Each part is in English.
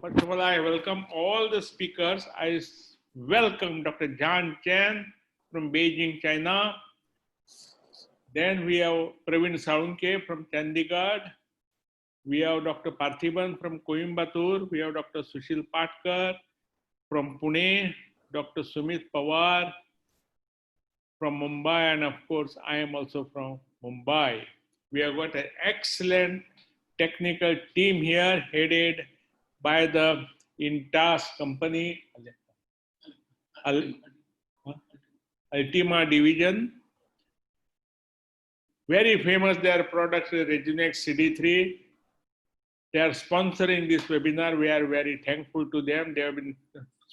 First of all, I welcome all the speakers. I welcome Dr. JUNCTION from Beijing, China. Then we have Praveen Saunke from Chandigarh. We have Dr. Parthiban from Coimbatore. We have Dr. Sushil Patkar from Pune, Dr. Sumit Pawar from Mumbai, and of course, I am also from Mumbai. We have got an excellent technical team here headed by the INTAS company, Ultima division. Very famous, their product is Rejunex CD3. They are sponsoring this webinar. We are very thankful to them. They have been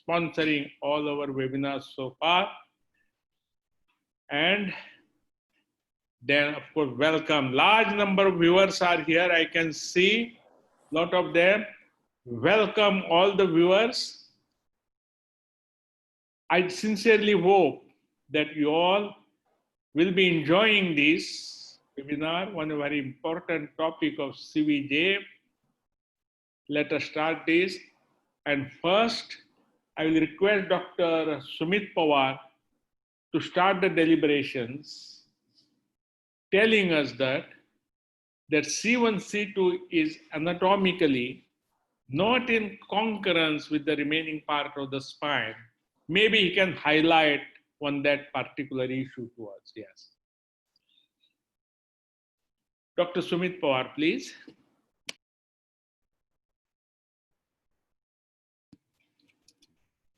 sponsoring all our webinars so far. And then, of course, welcome. Large number of viewers are here. I can see a lot of them. Welcome all the viewers. I sincerely hope that you all will be enjoying this webinar, one very important topic of CVJ. Let us start this. And first, I will request Dr. Sumit Pawar to start the deliberations, telling us that C1, C2 is anatomically not in concurrence with the remaining part of the spine. Maybe he can highlight on that particular issue to us. Yes. Dr. Sumit Pawar, please.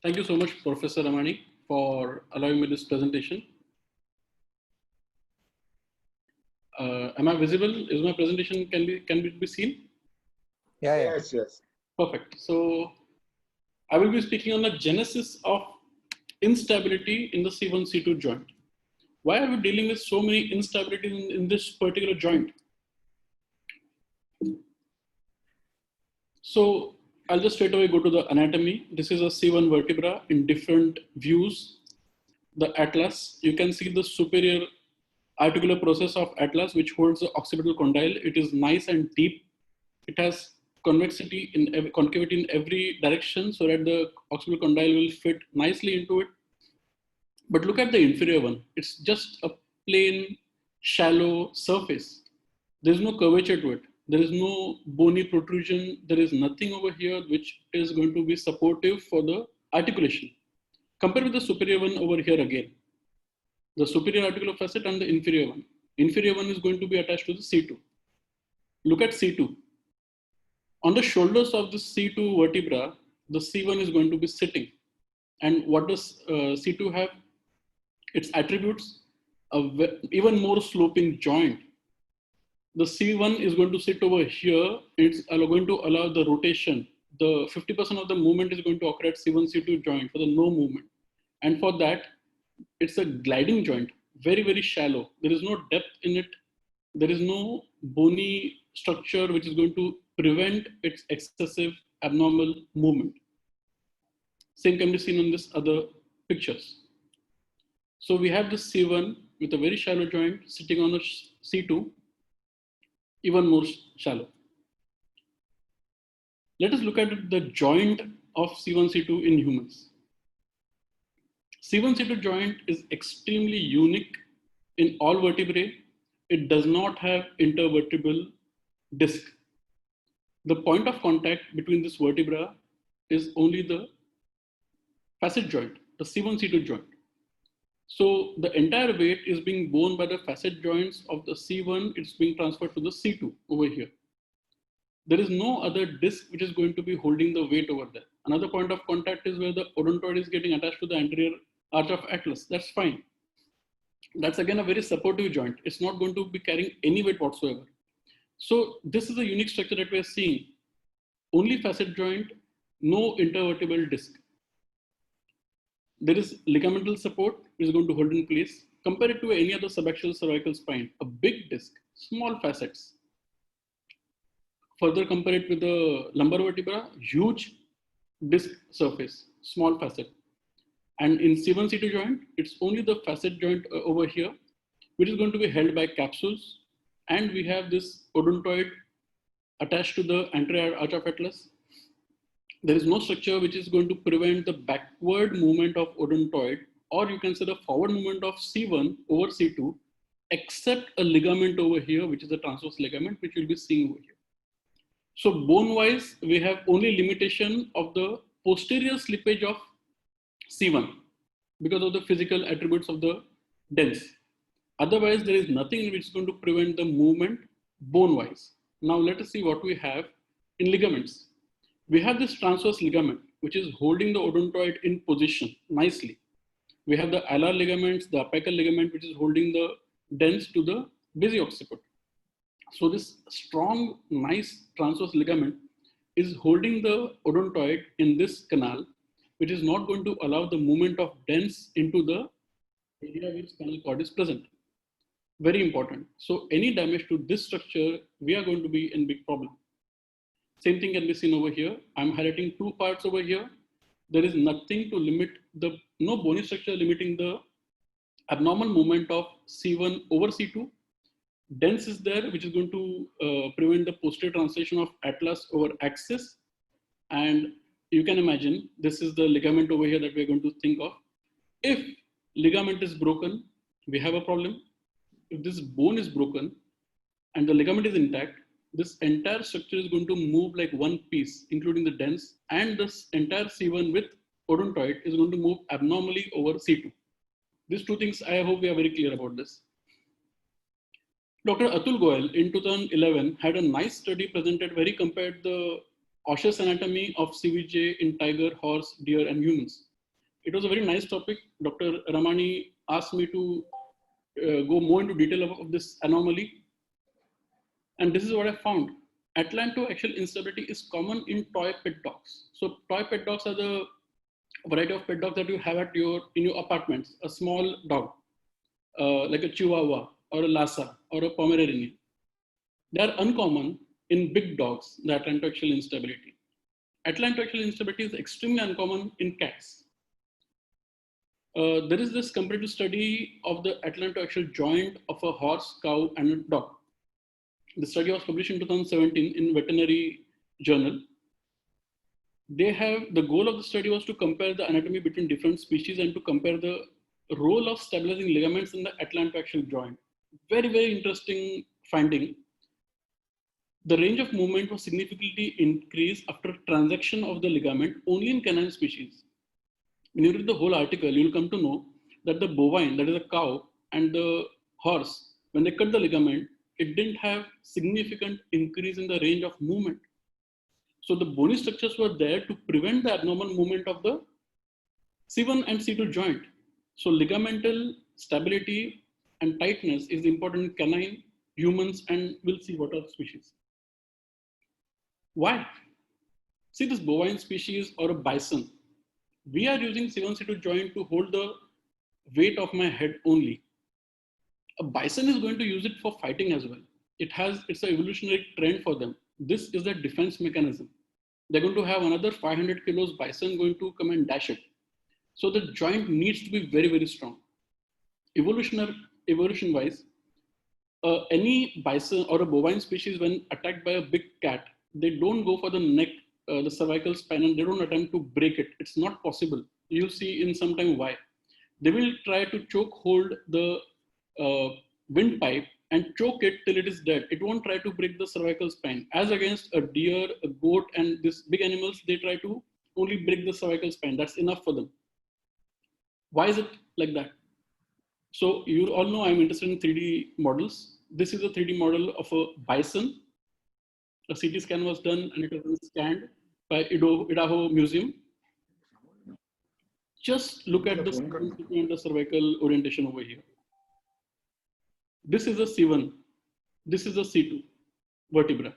Thank you so much, Professor Ramani, for allowing me this presentation. Am I visible? Is my presentation can it be seen? Yeah. Yes, yes. Perfect. So I will be speaking on the genesis of instability in the C1, C2 joint. Why are we dealing with so many instabilities in this particular joint? So I'll just straight away go to the anatomy. This is a C1 vertebra in different views. The atlas, you can see the superior articular process of atlas, which holds the occipital condyle. It is nice and deep. It has convexity concavity in every direction so that the occipital condyle will fit nicely into it. But look at the inferior one. It's just a plain, shallow surface. There's no curvature to it. There is no bony protrusion. There is nothing over here which is going to be supportive for the articulation. Compare with the superior one over here again. The superior articular facet and the inferior one. Inferior one is going to be attached to the C2. Look at C2. On the shoulders of the C2 vertebra, the C1 is going to be sitting. And what does C2 have? Its attributes, even more sloping joint. The C1 is going to sit over here. It's going to allow the rotation. The 50% of the movement is going to occur at C1, C2 joint for the no movement. And for that, it's a gliding joint, very, very shallow. There is no depth in it. There is no bony structure which is going to prevent its excessive abnormal movement. Same can be seen in this other pictures. So we have this C1 with a very shallow joint sitting on a C2, even more shallow. Let us look at the joint of C1, C2 in humans. C1, C2 joint is extremely unique in all vertebrae. It does not have intervertebral disc. The point of contact between this vertebra is only the facet joint, the C1, C2 joint. So the entire weight is being borne by the facet joints of the C1. It's being transferred to the C2 over here. There is no other disc which is going to be holding the weight over there. Another point of contact is where the odontoid is getting attached to the anterior arch of atlas. That's fine. That's again a very supportive joint. It's not going to be carrying any weight whatsoever. So this is a unique structure that we are seeing. Only facet joint, no intervertebral disc. There is ligamental support which is going to hold in place. Compare it to any other subaxial cervical spine. A big disc, small facets. Further compare it with the lumbar vertebra, huge disc surface, small facet. And in C1, C2 joint, it's only the facet joint over here, which is going to be held by capsules. And we have this odontoid attached to the anterior arch of atlas. There is no structure which is going to prevent the backward movement of odontoid, or you can say the forward movement of C1 over C2, except a ligament over here, which is a transverse ligament, which you'll be seeing over here. So bone-wise, we have only limitation of the posterior slippage of C1 because of the physical attributes of the dens. Otherwise, there is nothing which is going to prevent the movement bone-wise. Now let us see what we have in ligaments. We have this transverse ligament, which is holding the odontoid in position nicely. We have the alar ligaments, the apical ligament, which is holding the dens to the basiocciput. So this strong, nice transverse ligament is holding the odontoid in this canal, which is not going to allow the movement of dens into the area where spinal cord is present. Very important. So any damage to this structure, we are going to be in big problem. Same thing can be seen over here. I'm highlighting two parts over here. There is nothing to limit no bony structure limiting the abnormal movement of C1 over C2. Dens is there, which is going to prevent the posterior translation of atlas over axis. And you can imagine, this is the ligament over here that we're going to think of. If ligament is broken, we have a problem. If this bone is broken and the ligament is intact, this entire structure is going to move like one piece, including the dens, and this entire C1 with odontoid is going to move abnormally over C2. These two things, I hope we are very clear about this. Dr. Atul Goel in 2011 had a nice study presented where he compared the osseous anatomy of CVJ in tiger, horse, deer, and humans. It was a very nice topic. Dr. Ramani asked me to go more into detail of this anomaly. And this is what I found. Atlanto axial instability is common in toy pet dogs. So toy pet dogs are the variety of pet dogs that you have in your apartments. A small dog, like a Chihuahua or a Lhasa or a Pomeranian. They are uncommon in big dogs, the Atlanto axial instability. Atlanto axial instability is extremely uncommon in cats. There is this comparative study of the Atlanto axial joint of a horse, cow, and a dog. The study was published in 2017 in Veterinary Journal. The goal of the study was to compare the anatomy between different species and to compare the role of stabilizing ligaments in the Atlanto axial joint. Very, very interesting finding. The range of movement was significantly increased after transection of the ligament only in canine species. When you read the whole article, you'll come to know that the bovine, that is a cow, and the horse, when they cut the ligament, it didn't have significant increase in the range of movement. So the bony structures were there to prevent the abnormal movement of the C1 and C2 joint. So ligamental stability and tightness is important in canine, humans, and we'll see what other species. Why? See this bovine species or a bison. We are using C1, C2 joint to hold the weight of my head only. A bison is going to use it for fighting as well. It's an evolutionary trend for them. This is a defense mechanism. They're going to have another 500 kilos bison going to come and dash it. So the joint needs to be very, very strong. Evolution wise, any bison or a bovine species, when attacked by a big cat, they don't go for the neck, the cervical spine, and they don't attempt to break it. It's not possible. You'll see in some time why. They will try to choke hold the windpipe and choke it till it is dead. It won't try to break the cervical spine. As against a deer, a goat, and these big animals, they try to only break the cervical spine. That's enough for them. Why is it like that? So you all know I'm interested in 3D models. This is a 3D model of a bison. A CT scan was done and it was scanned by Idaho Museum. Just look at the cervical orientation over here. This is a C1. This is a C2 vertebra.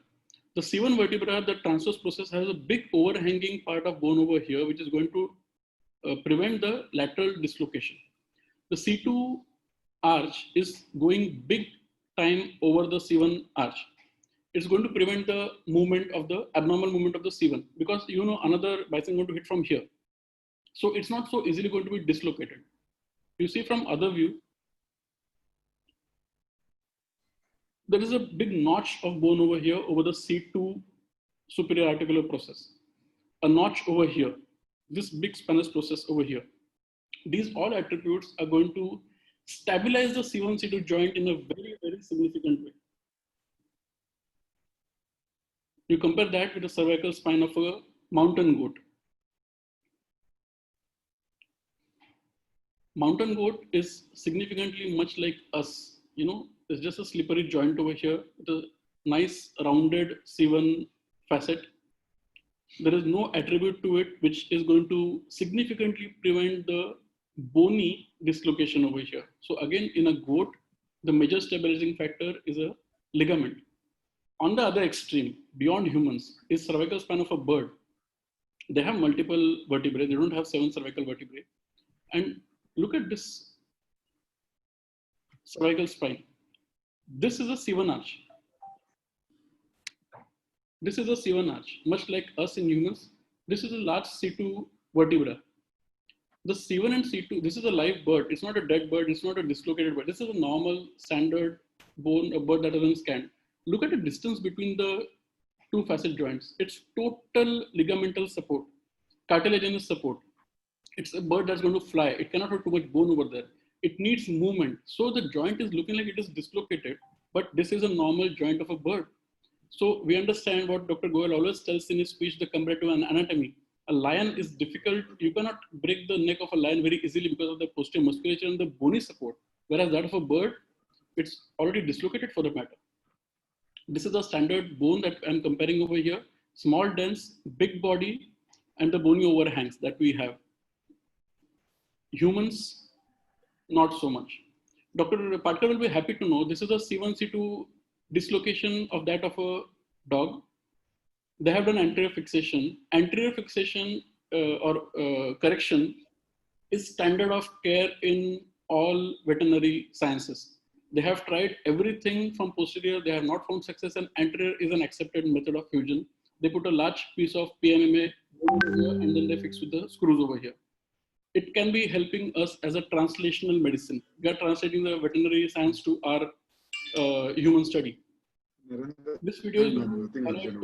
The C1 vertebra, the transverse process has a big overhanging part of bone over here, which is going to prevent the lateral dislocation. The C2 arch is going big time over the C1 arch. It's going to prevent the movement of the abnormal movement of the C1 because you know another bison going to hit from here. So it's not so easily going to be dislocated. You see from other view, there is a big notch of bone over here over the C2 superior articular process. a notch over here, this big spinous process over here. These all attributes are going to stabilize the C1, C2 joint in a very, very significant way. You compare that with the cervical spine of a mountain goat. Mountain goat is significantly much like us. You know, it's just a slippery joint over here with a nice rounded C1 facet. There is no attribute to it which is going to significantly prevent the bony dislocation over here. So again, in a goat, the major stabilizing factor is a ligament. On the other extreme, beyond humans, is cervical spine of a bird. They have multiple vertebrae. They don't have 7 cervical vertebrae. And look at this cervical spine. This is a C1 arch. This is a C1 arch, much like us in humans. This is a large C2 vertebra. The C1 and C2, this is a live bird. It's not a dead bird. It's not a dislocated bird. This is a normal standard bone, a bird that has been scanned. Look at the distance between the 2 facet joints. It's total ligamental support, cartilaginous support. It's a bird that's going to fly. It cannot have too much bone over there. It needs movement. So the joint is looking like it is dislocated, but this is a normal joint of a bird. So we understand what Dr. Goel always tells in his speech, the comparative anatomy. A lion is difficult. You cannot break the neck of a lion very easily because of the posterior musculature and the bony support. Whereas that of a bird, it's already dislocated for the matter. This is the standard bone that I'm comparing over here. Small, dense, big body, and the bony overhangs that we have. Humans, not so much. Dr. Patkar will be happy to know this is a C1, C2 dislocation of that of a dog. They have done anterior fixation. Anterior fixation correction is standard of care in all veterinary sciences. They have tried everything from posterior. They have not found success, and anterior is an accepted method of fusion. They put a large piece of PMMA over here, and then they fix with the screws over here. It can be helping us as a translational medicine. We are translating the veterinary science to our human study. This video is going to highlight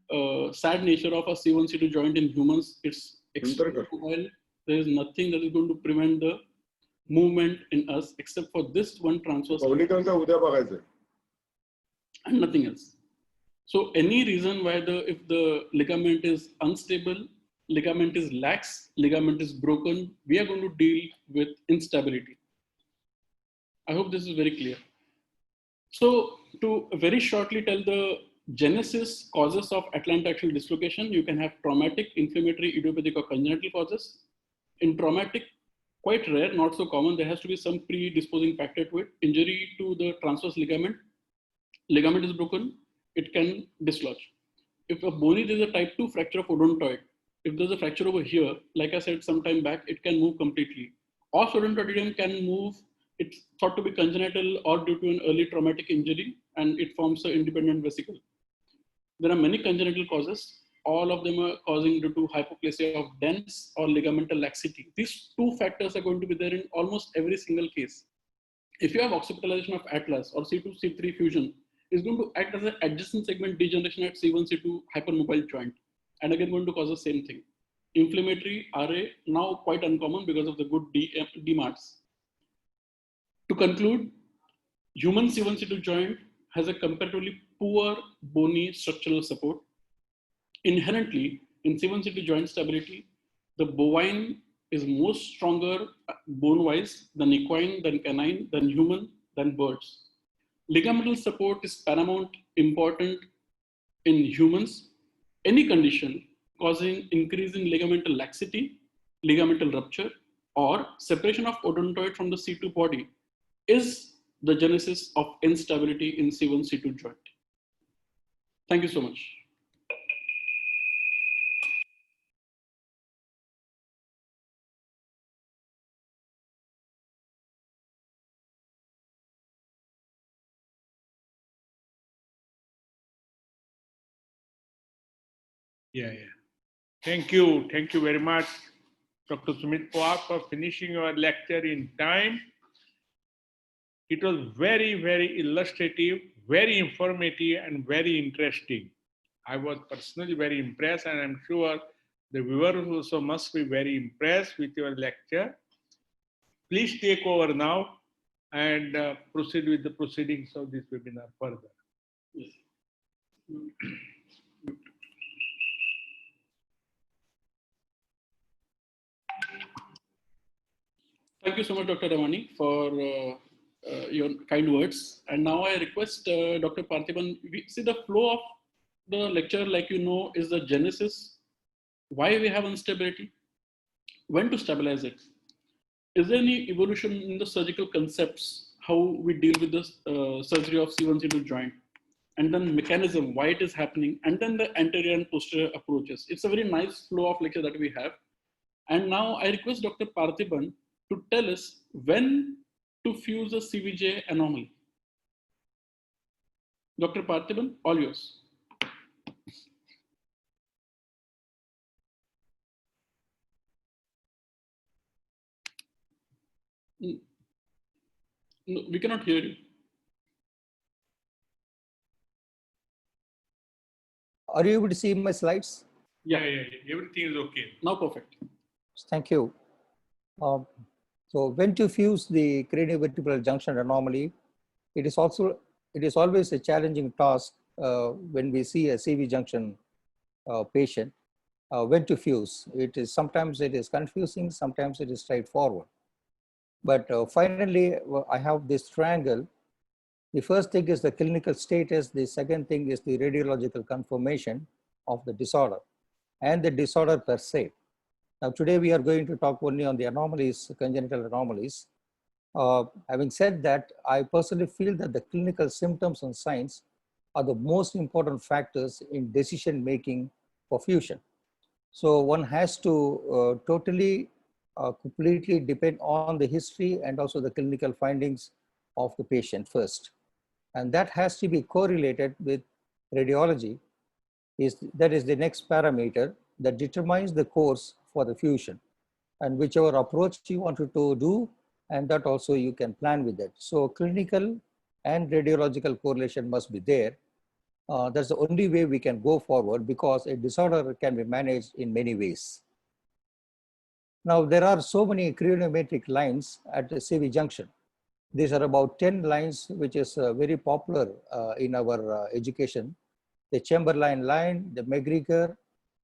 the sad nature of a C1, C2 joint in humans. It's extremely mobile. There is nothing that is going to prevent the movement in us except for this one transverse and nothing else. So any reason why if the ligament is unstable, ligament is lax, ligament is broken, we are going to deal with instability. I hope this is very clear. So to very shortly tell the genesis causes of Atlanto axial dislocation, you can have traumatic, inflammatory, idiopathic or congenital causes. In traumatic, quite rare, not so common, there has to be some predisposing factor to it. Injury to the transverse ligament is broken, it can dislodge. If a bony, there's a type 2 fracture of odontoid. If there's a fracture over here, like I said some time back, it can move completely. Os odontoideum can move. It's thought to be congenital or due to an early traumatic injury, and it forms an independent vesicle. There are many congenital causes. All of them are causing due to hypoplasia of dense or ligamental laxity. These 2 factors are going to be there in almost every single case. If you have occipitalization of atlas or C2, C3 fusion, it's going to act as an adjacent segment degeneration at C1, C2 hypermobile joint, and again going to cause the same thing. Inflammatory RA, now quite uncommon because of the good DMARDs. To conclude, human C1, C2 joint has a comparatively poor bony structural support. Inherently, in C1, C2 joint stability, the bovine is most stronger bone-wise than equine, than canine, than human, than birds. Ligamental support is paramount important in humans. Any condition causing increase in ligamental laxity, ligamental rupture, or separation of odontoid from the C2 body is the genesis of instability in C1, C2 joint. Thank you so much. Yeah. Thank you. Thank you very much, Dr. Sumit Pawar, for finishing your lecture in time. It was very, very illustrative, very informative, and very interesting. I was personally very impressed, and I'm sure the viewers also must be very impressed with your lecture. Please take over now and proceed with the proceedings of this webinar further. Yes. Thank you so much, Dr. Ramani, for your kind words. And now I request Dr. Parthiban, we see the flow of the lecture, like you know, is the genesis, why we have instability, when to stabilize it. Is there any evolution in the surgical concepts, how we deal with the surgery of C1, C2 joint, and then mechanism, why it is happening, and then the anterior and posterior approaches. It's a very nice flow of lecture that we have. And now I request Dr. Parthiban to tell us when to fuse a CVJ anomaly. Dr. Parthiban, all yours. No, we cannot hear you. Are you able to see my slides? Yeah. Everything is okay. Now perfect. Thank you. So when to fuse the craniovertebral junction anomaly, it is always a challenging task when we see a CV junction patient. When to fuse, sometimes it is confusing, sometimes it is straightforward. But finally, I have this triangle. The first thing is the clinical status. The second thing is the radiological confirmation of the disorder and the disorder per se. Now, today we are going to talk only on the anomalies, congenital anomalies. Having said that, I personally feel that the clinical symptoms and signs are the most important factors in decision making for fusion. So one has to completely depend on the history and also the clinical findings of the patient first. And that has to be correlated with radiology. That is the next parameter that determines the course for the fusion and whichever approach you wanted to do, and that also you can plan with it. So clinical and radiological correlation must be there. That's the only way we can go forward, because a disorder can be managed in many ways. Now, there are so many craniometric lines at the CV junction. These are about 10 lines, which is very popular in our education. The Chamberlain line, the McGregor,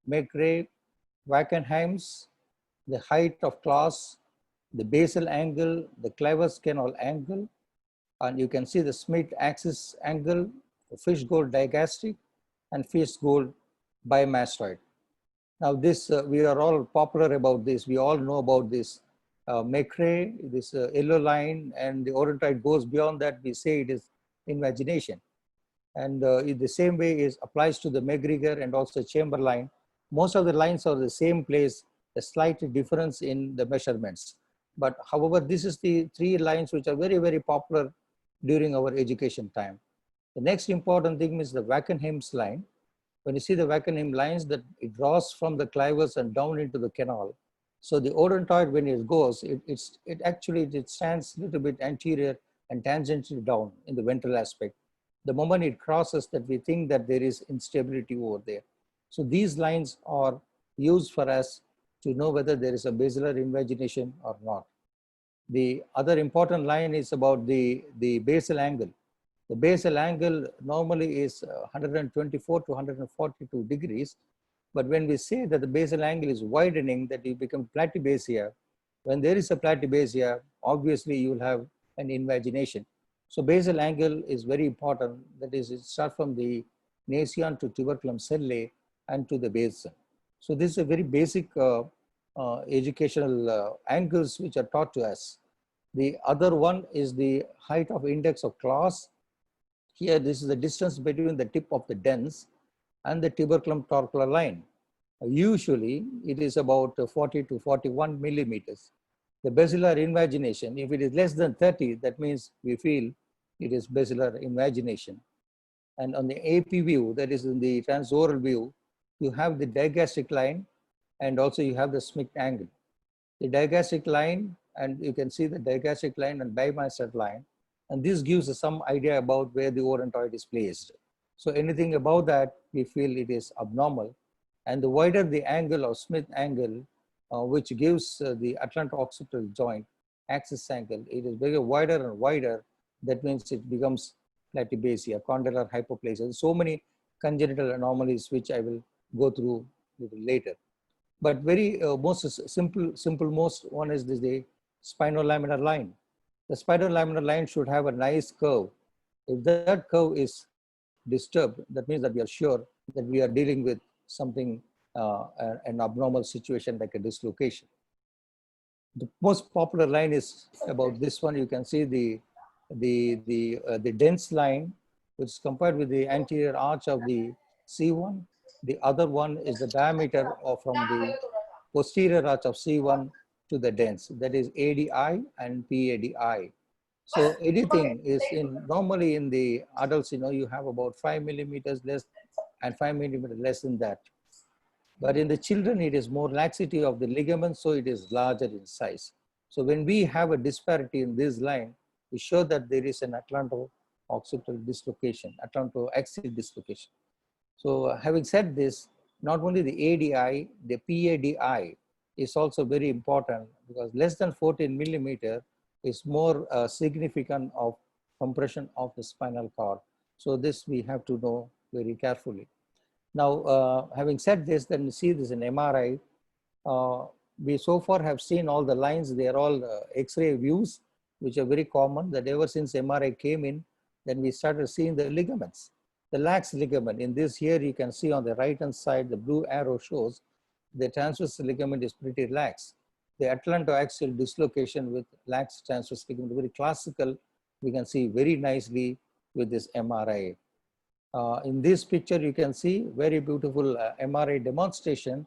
McRae, Wackenheim's, the Hight of Klaus, the basal angle, the Klaus canal angle, and you can see the Smith axis angle, the Fish-Gold digastric, and Fish-Gold bimastoid. Now this, we are all popular about this. We all know about this McRae, this yellow line, and the odontoid goes beyond that. We say it is invagination. And in the same way is applies to the McGregor and also Chamberlain. Most of the lines are the same place, a slight difference in the measurements. But however, this is the 3 lines which are very, very popular during our education time. The next important thing is the Wackenheim's line. When you see the Wackenheim lines, that it draws from the clivus and down into the canal. So the odontoid, when it goes, it actually stands a little bit anterior and tangentially down in the ventral aspect. The moment it crosses that, we think that there is instability over there. So these lines are used for us to know whether there is a basilar invagination or not. The other important line is about the basal angle. The basal angle normally is 124 to 142 degrees. But when we say that the basal angle is widening, that you become platybasia, when there is a platybasia, obviously you will have an invagination. So basal angle is very important. That is, it starts from the nasion to tuberculum sellae and to the basin. So this is a very basic educational angles which are taught to us. The other one is the height of index of Klaus. Here, this is the distance between the tip of the dens and the tuberculum torcular line. Usually, it is about 40 to 41 millimeters. The basilar invagination, if it is less than 30, that means we feel it is basilar invagination. And on the AP view, that is in the transoral view, you have the digastric line and also you have the Smith angle. The digastric line, and you can see the digastric line and bimastoid line, and this gives us some idea about where the odontoid is placed. So anything above that, we feel it is abnormal. And the wider the angle or Smith angle, which gives the Atlanto occipital joint axis angle, it is very wider and wider. That means it becomes platybasia, condylar hypoplasia. So many congenital anomalies, which I will go through a little later. But very most simple most one is this, the spinolaminar line. The spinolaminar line should have a nice curve. If that curve is disturbed, that means that we are sure that we are dealing with something, an abnormal situation like a dislocation. The most popular line is about this one. You can see the dense line, which is compared with the anterior arch of the C1. The other one is the diameter from the posterior arch of C1 to the dense. That is ADI and PADI. So anything is normally in the adults, you have about 5 millimeters less and 5 millimeters less than that. But in the children, it is more laxity of the ligament, so it is larger in size. So when we have a disparity in this line, we show that there is an Atlanto occipital dislocation, Atlanto axial dislocation. So having said this, not only the ADI, the PADI is also very important, because less than 14 millimeter is more significant of compression of the spinal cord. So this we have to know very carefully. Now, having said this, then we see this in MRI. We so far have seen all the lines. They are all X-ray views, which are very common. That ever since MRI came in, then we started seeing the ligaments. The lax ligament, in this here, you can see on the right-hand side, the blue arrow shows the transverse ligament is pretty lax. The Atlanto axial dislocation with lax transverse ligament, very classical. We can see very nicely with this MRI. In this picture, you can see very beautiful MRI demonstration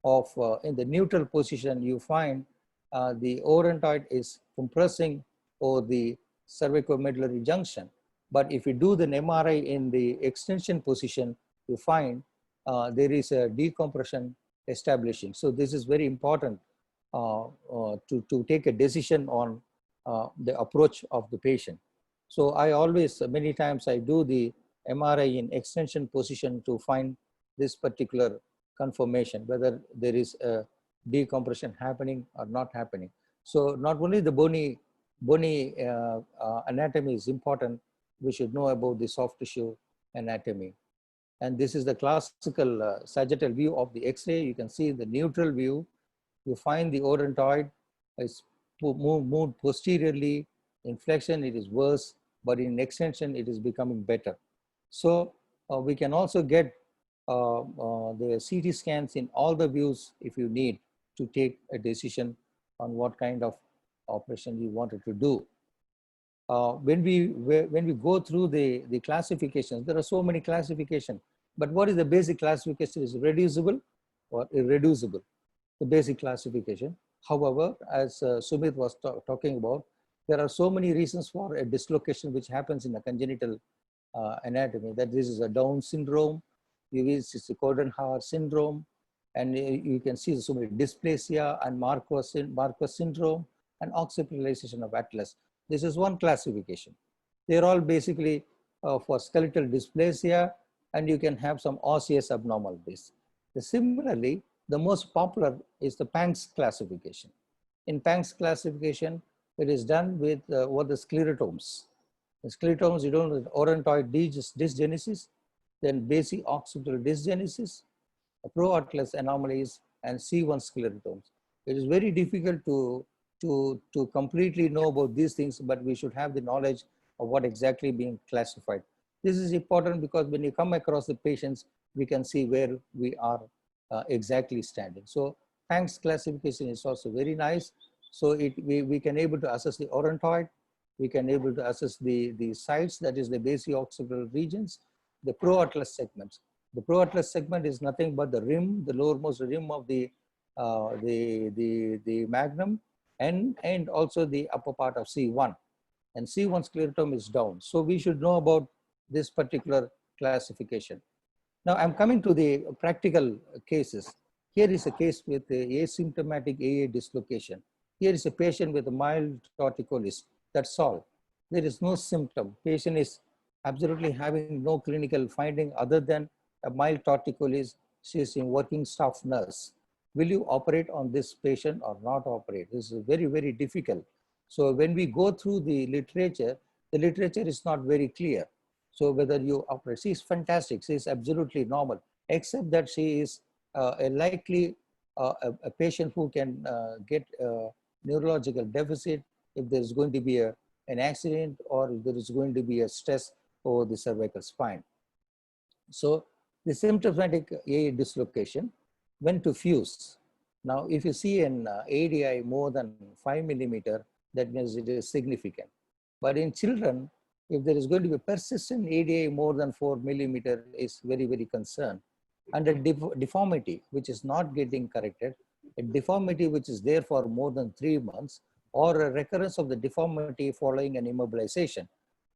of in the neutral position, you find the orientoid is compressing over the cervicomedullary junction. But if you do the MRI in the extension position, you find there is a decompression establishing. So this is very important to take a decision on the approach of the patient. So I always, many times I do the MRI in extension position to find this particular confirmation, whether there is a decompression happening or not happening. So not only the bony anatomy is important, we should know about the soft tissue anatomy. And this is the classical sagittal view of the X-ray. You can see the neutral view. You find the orientoid is moved posteriorly. In flexion, it is worse, but in extension, it is becoming better. So we can also get the CT scans in all the views if you need to take a decision on what kind of operation you wanted to do. When we go through the classifications, there are so many classifications, but what is the basic classification? Is reducible or irreducible? The basic classification. However, as Sumit was talking about, there are so many reasons for a dislocation which happens in a congenital anatomy, that this is a Down syndrome, it's a Codenhauer syndrome, and you can see so many dysplasia and Marquez syndrome and occipitalization of atlas. This is one classification. They're all basically for skeletal dysplasia, and you can have some osseous abnormalities. Similarly, the most popular is the Panck's classification. In Panck's classification, it is done with what the sclerotomes. The sclerotomes, you don't know, orientoid dysgenesis, then basic occipital dysgenesis, pro-atlas anomalies, and C1 sclerotomes. It is very difficult to completely know about these things, but we should have the knowledge of what exactly being classified. This is important because when you come across the patients, we can see where we are exactly standing. So Panck's classification is also very nice. So we can able to assess the orientoid, we can able to assess the sites, that is the basic occipital regions, the pro-atlas segments. The pro-atlas segment is nothing but the rim, the lowermost rim of the magnum, and also the upper part of C1. And C1 sclerotome is down. So we should know about this particular classification. Now I'm coming to the practical cases. Here is a case with asymptomatic AA dislocation. Here is a patient with a mild torticollis. That's all. There is no symptom. Patient is absolutely having no clinical finding other than a mild torticollis. She is a working staff nurse. Will you operate on this patient or not operate? This is very, very difficult. So when we go through the literature is not very clear. So whether you operate, she is fantastic. She is absolutely normal, except that she is a likely a patient who can get neurological deficit if there is going to be an accident or if there is going to be a stress over the cervical spine. So the symptomatic AA dislocation, when to fuse. Now, if you see an ADI more than 5 millimeter, that means it is significant. But in children, if there is going to be persistent ADI more than 4 millimeter, is very, very concerned. And a deformity, which is not getting corrected, a deformity which is there for more than 3 months, or a recurrence of the deformity following an immobilization,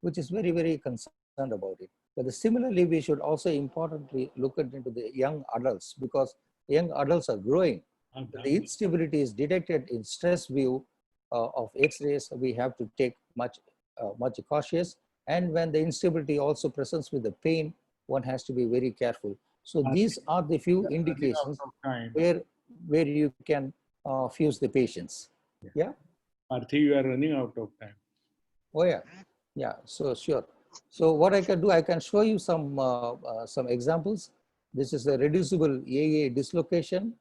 which is very, very concerned about it. But similarly, we should also importantly look into the young adults, because young adults are growing. The instability is detected in stress view of X-rays. We have to take much cautious. And when the instability also presents with the pain, one has to be very careful. So these are the few indications where you can fuse the patients. Yeah. Arthi, you are running out of time. Oh yeah, yeah. So sure. So what I can do, I can show you some examples. This is a reducible AA dislocation,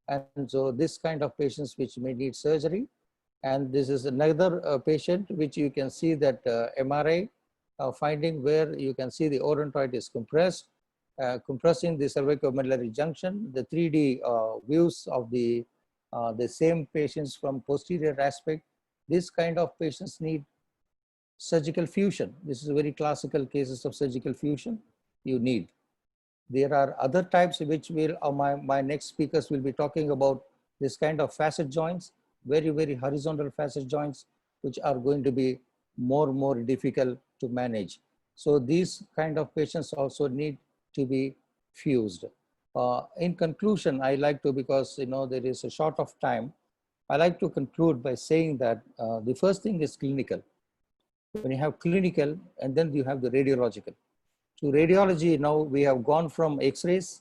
and so this kind of patients which may need surgery. And this is another patient which you can see that MRI finding where you can see the odontoid is compressed, compressing the cervicomedullary junction. The 3D views of the same patients from posterior aspect. This kind of patients need surgical fusion. This is very classical cases of surgical fusion you need. There are other types which will, my next speakers will be talking about this kind of facet joints, very, very horizontal facet joints, which are going to be more difficult to manage. So these kind of patients also need to be fused. In conclusion, I like to, because there is a short of time, I like to conclude by saying that the first thing is clinical. When you have clinical, and then you have the radiological. To radiology, now we have gone from X-rays,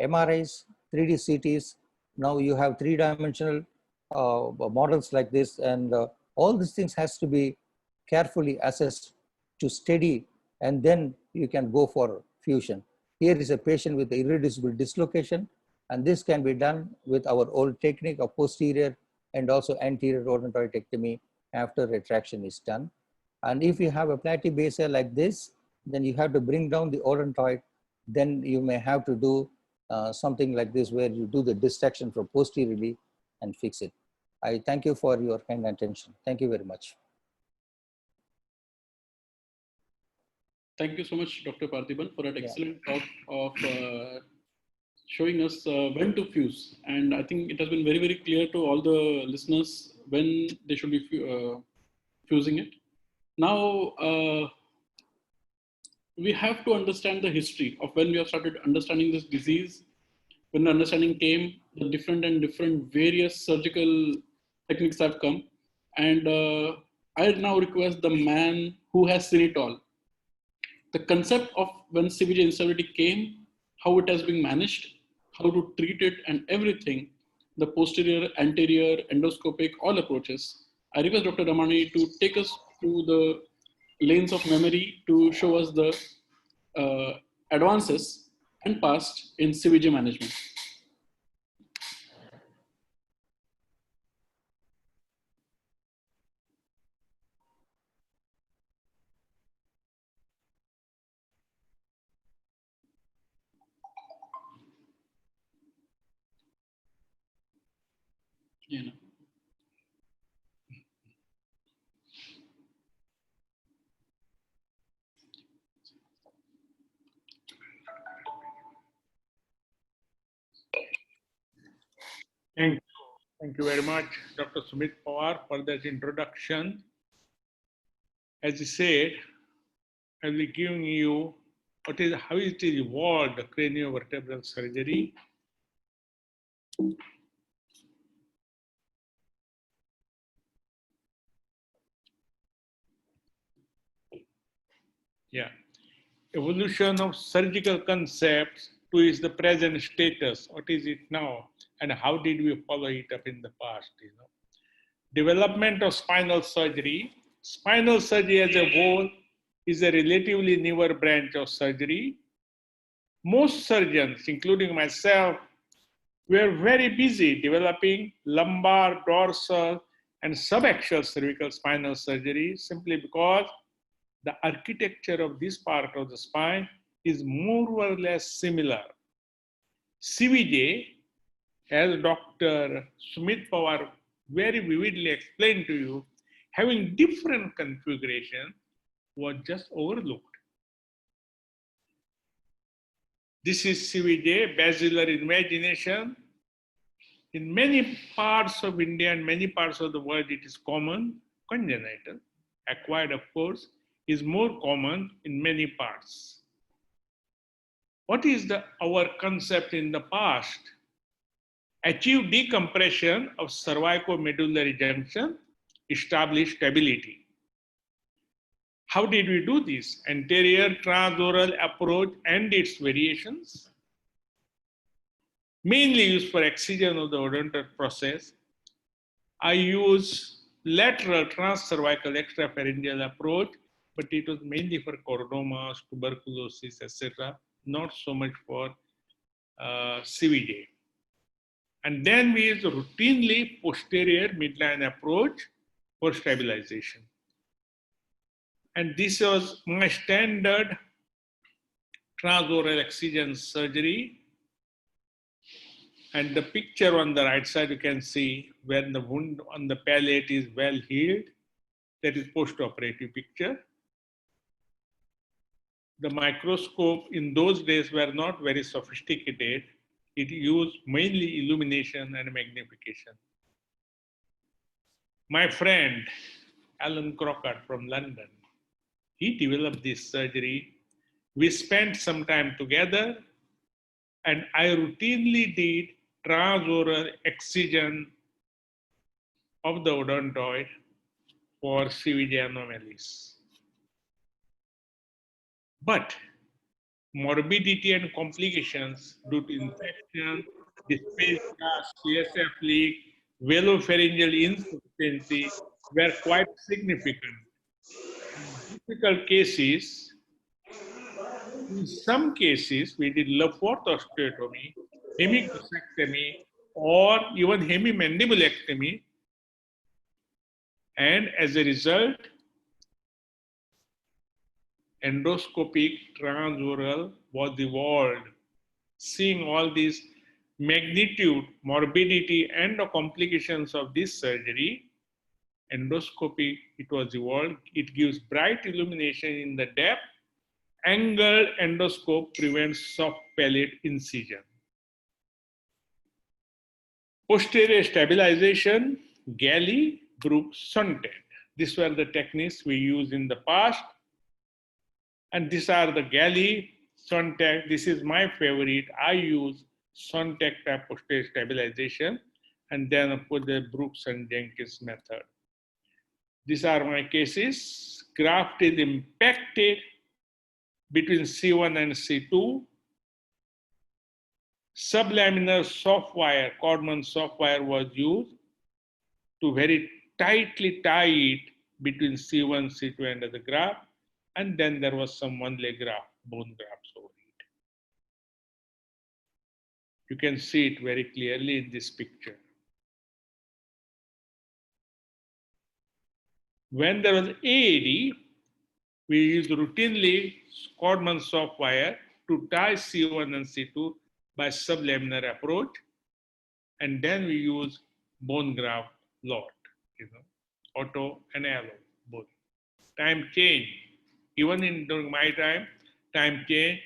MRIs, 3D CTs. Now you have three-dimensional models like this, and all these things has to be carefully assessed to study, and then you can go for fusion. Here is a patient with irreducible dislocation, and this can be done with our old technique of posterior and also anterior odontoidectomy after retraction is done. And if you have a platybasal like this, then you have to bring down the odontoid. Then you may have to do something like this, where you do the dissection from posteriorly and fix it. I thank you for your kind attention. Thank you very much. Thank you so much, Dr. Parthiban, for that excellent talk of showing us when to fuse. And I think it has been very, very clear to all the listeners when they should be fusing it. Now, we have to understand the history of when we have started understanding this disease. When the understanding came, the different various surgical techniques have come. And I now request the man who has seen it all. The concept of when CVJ instability came, how it has been managed, how to treat it, and everything, the posterior, anterior, endoscopic, all approaches. I request Dr. Ramani to take us through the lanes of memory to show us the advances and past in CVJ management. Yeah. Thank you very much, Dr. Sumit Pawar, for that introduction. As you said, I will be giving you how it is evolved, craniovertebral surgery. Yeah. evolution of surgical concepts to is the present status. What is it now? And how did we follow it up in the past? Development of spinal surgery. Spinal surgery as a whole is a relatively newer branch of surgery. Most surgeons, including myself, were very busy developing lumbar, dorsal, and subaxial cervical spinal surgery simply because the architecture of this part of the spine is more or less similar. CVJ, as Dr. Sumit Pawar very vividly explained to you, having different configuration was just overlooked. This is CVJ, basilar invagination. In many parts of India and many parts of the world, it is common. Congenital, acquired of course, is more common in many parts. What is our concept in the past? Achieve decompression of cervicomedullary junction, establish stability. How did we do this? Anterior transoral approach and its variations, mainly used for excision of the odontal process. I use lateral transcervical extrapharyngeal approach, but it was mainly for chordomas, tuberculosis, etc., not so much for CVJ. And then we use routinely posterior midline approach for stabilization. And this was my standard transoral excision surgery. And the picture on the right side, you can see when the wound on the palate is well healed. That is post-operative picture. The microscope in those days were not very sophisticated. It used mainly illumination and magnification. My friend, Alan Crockett from London, he developed this surgery. We spent some time together, and I routinely did transoral excision of the odontoid for CVJ anomalies. But morbidity and complications due to infection, dysphagia, CSF leak, velopharyngeal insufficiency were quite significant. In difficult cases, in some cases, we did Lafort osteotomy, hemicosectomy, or even hemimandibulectomy. And as a result, endoscopic transoral was evolved. Seeing all these magnitude, morbidity, and the complications of this surgery, endoscopic, it was evolved. It gives bright illumination in the depth. Angled endoscope prevents soft palate incision. Posterior stabilization, galley, Brooks, Sontet. These were the techniques we used in the past. And these are the galley, Sontet. This is my favorite. I use Sontet type posterior stabilization, and then I put the Brooks and Jenkins method. These are my cases. Graft is impacted between C1 and C2. Sublaminar soft wire, Codman soft wire was used to very tightly tie it between C1, C2 and the graft. And then there was some one-leg graft, bone grafts over it. You can see it very clearly in this picture. When there was AAD, we used routinely Codman soft wire to tie C1 and C2 by sublaminar approach. And then we use bone graft lot, auto and allo, both. Time change. Even during my time change,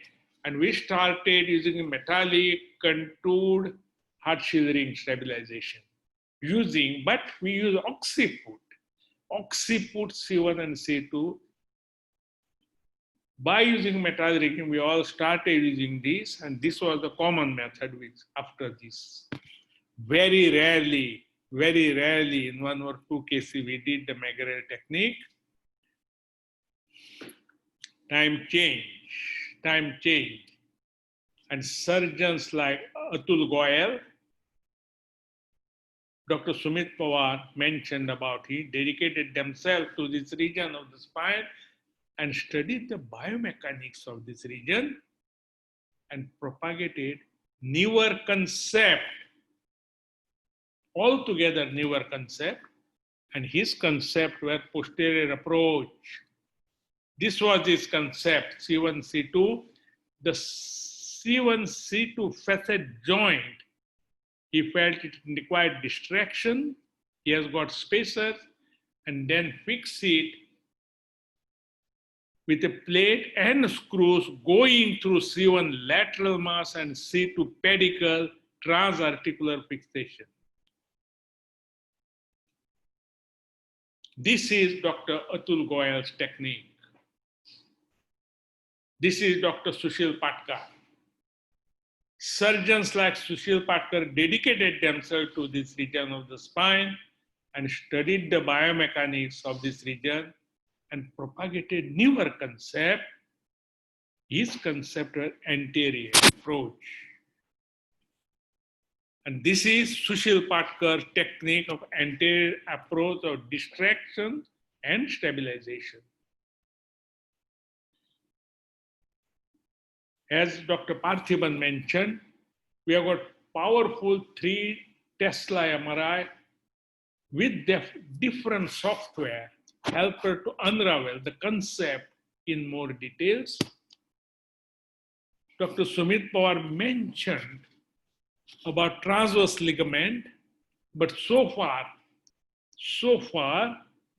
and we started using a metallic contoured heart-shield ring stabilization. But we use occiput C1 and C2. By using metallic ring, we all started using this, and this was the common method which after this. Very rarely, in 1 or 2 cases, we did the Megarel technique. Time change. time change. And surgeons like Atul Goel, Dr. Sumit Pawar mentioned about, he dedicated themselves to this region of the spine and studied the biomechanics of this region and propagated newer concept, altogether newer concept, and his concept were posterior approach. This was his concept, C1, C2. The C1, C2 facet joint, he felt it required distraction. He has got spacers and then fix it with a plate and screws going through C1 lateral mass and C2 pedicle transarticular fixation. This is Dr. Atul Goel's technique. This is Dr. Sushil Patkar. Surgeons like Sushil Patkar dedicated themselves to this region of the spine and studied the biomechanics of this region and propagated newer concept. His concept was anterior approach. And this is Sushil Patkar's technique of anterior approach of distraction and stabilization. As Dr. Parthiban mentioned, we have got powerful 3 Tesla MRI with different software help her to unravel the concept in more details. Dr. Sumit Pawar mentioned about transverse ligament, but so far,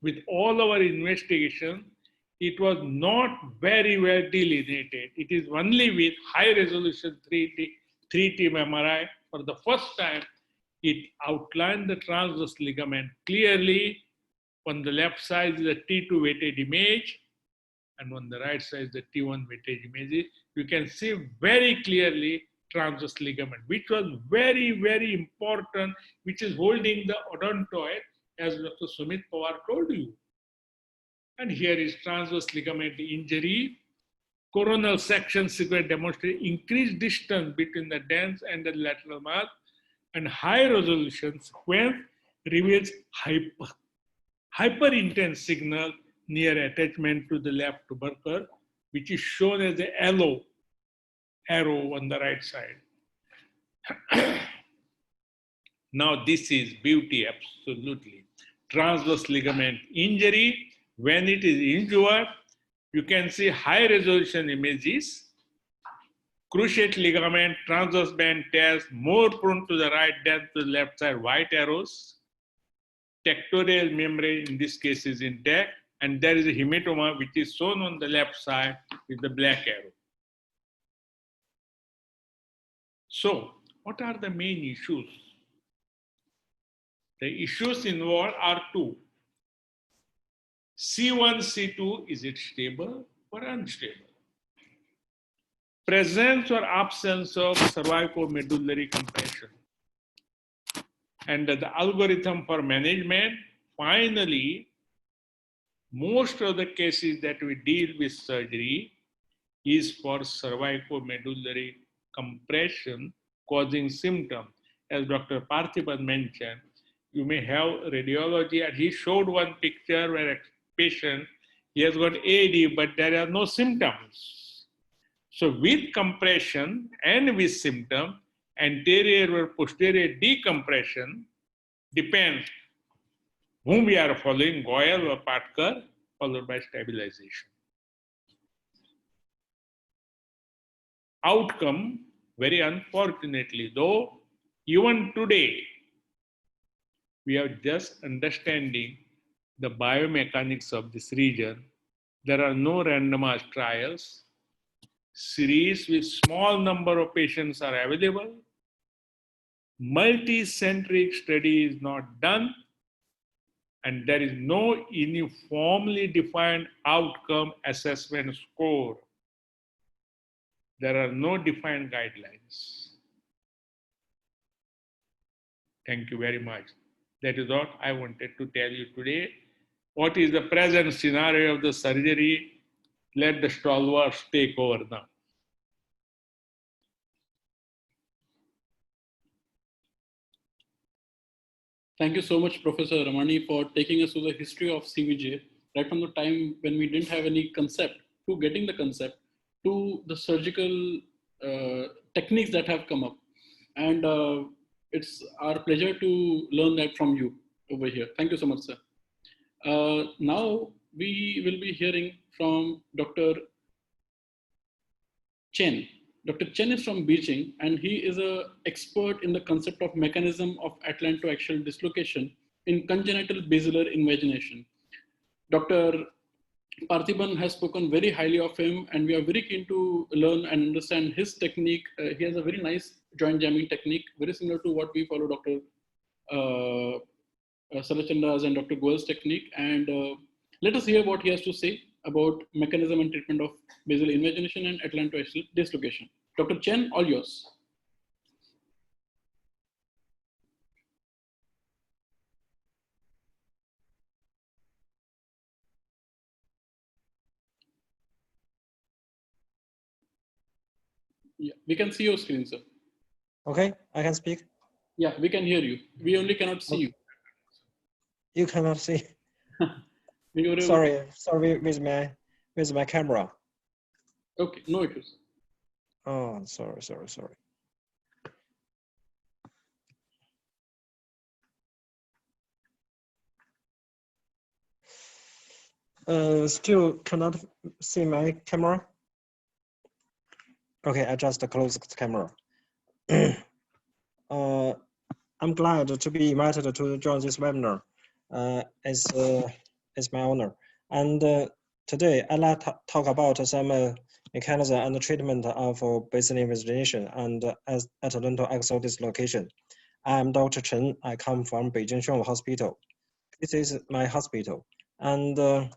with all our investigation, it was not very well delineated. It is only with high resolution 3D MRI, for the first time, it outlined the transverse ligament clearly. On the left side is the T2 weighted image, and on the right side is the T1 weighted image. You can see very clearly transverse ligament, which was very, very important, which is holding the odontoid, as Dr. Sumit Pawar told you. And here is transverse ligament injury. Coronal section sequence demonstrate increased distance between the dens and the lateral mass, and high resolution sequence reveals hyper-intense signal near attachment to the left tubercle, which is shown as the arrow on the right side. Now this is beauty, absolutely. Transverse ligament injury, when it is injured, you can see high resolution images. Cruciate ligament, transverse band tears, more prone to the right than to the left side, white arrows. Tectorial membrane in this case is intact, and there is a hematoma which is shown on the left side with the black arrow. So, what are the main issues? The issues involved are 2. C1, C2, is it stable or unstable? Presence or absence of cervicomedullary compression. And the algorithm for management, finally, most of the cases that we deal with surgery is for cervicomedullary compression causing symptom. As Dr. Parthiban mentioned, you may have radiology, and he showed one picture where a patient, he has got AD, but there are no symptoms. So with compression and with symptom, anterior or posterior decompression depends whom we are following, Goel or Patkar, followed by stabilization. Outcome, very unfortunately, though, even today, we are just understanding the biomechanics of this region. There are no randomized trials. Series with small number of patients are available. Multi-centric study is not done, and there is no uniformly defined outcome assessment score. There are no defined guidelines. Thank you very much. That is what I wanted to tell you today. What is the present scenario of the surgery? Let the stalwarts take over now. Thank you so much, Professor Ramani, for taking us through the history of CVJ, right from the time when we didn't have any concept to getting the concept to the surgical techniques that have come up. And it's our pleasure to learn that from you over here. Thank you so much, sir. Now we will be hearing from Dr. Chen. Dr. Chen is from Beijing, and he is an expert in the concept of mechanism of Atlanto Axial Dislocation in congenital basilar invagination. Dr. Parthiban has spoken very highly of him, and we are very keen to learn and understand his technique. He has a very nice joint jamming technique, very similar to what we follow Dr. Sarachandra's and Dr. Goel's technique. And let us hear what he has to say about mechanism and treatment of basal invagination and Atlanto axial dislocation. Dr. Chen, all yours. Yeah, we can see your screen, sir. Okay, I can speak. Yeah, we can hear you. We only cannot see you. You cannot see. Sorry with my camera. Okay, no issues. Oh, sorry. Still cannot see my camera. Okay, I just closed the camera. I'm glad to be invited to join this webinar. It's my honor. And today I'd like to talk about some mechanism and treatment of basal invagination and Atlanto Axial Dislocation. I'm Dr. Chen. I come from Beijing Xuanwu Hospital. This is my hospital. And the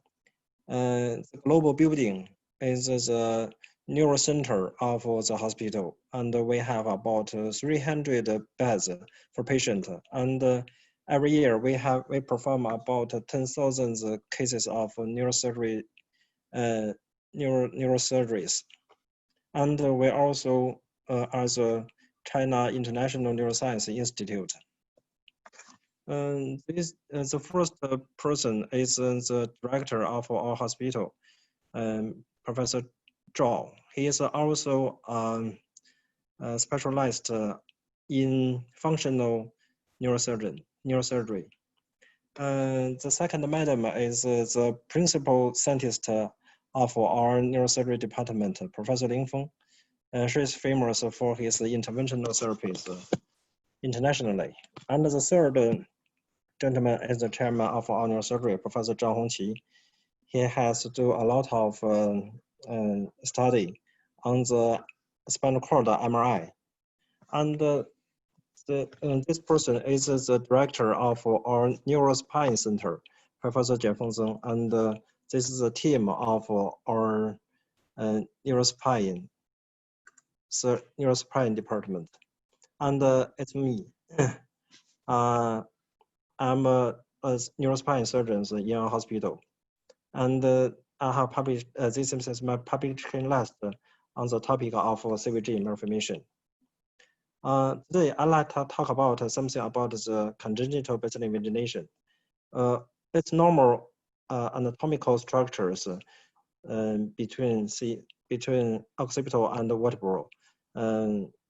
global building is the neurocenter of the hospital, and we have about 300 beds for patients. And every year we perform about 10,000 cases of neurosurgery, neurosurgeries, and we also as a China International Neuroscience Institute. The first person is the director of our hospital, Professor Zhao. He is also specialized in functional neurosurgery. The second madam is the principal scientist of our neurosurgery department, Professor Lin Feng. She is famous for his interventional therapies internationally. And the third gentleman is the chairman of our neurosurgery, Professor Zhang Hongqi. He has to do a lot of study on the spinal cord MRI. And this person is the director of our Neurospine Center, Professor Jian Fengzeng, and this is the team of our neurospine department. And it's me. I'm a neurospine surgeon in our hospital. And I have published, this is my publication list on the topic of CVJ malformation. Today, I'd like to talk about something about the congenital basal invagination. It's normal anatomical structures between occipital and vertebral.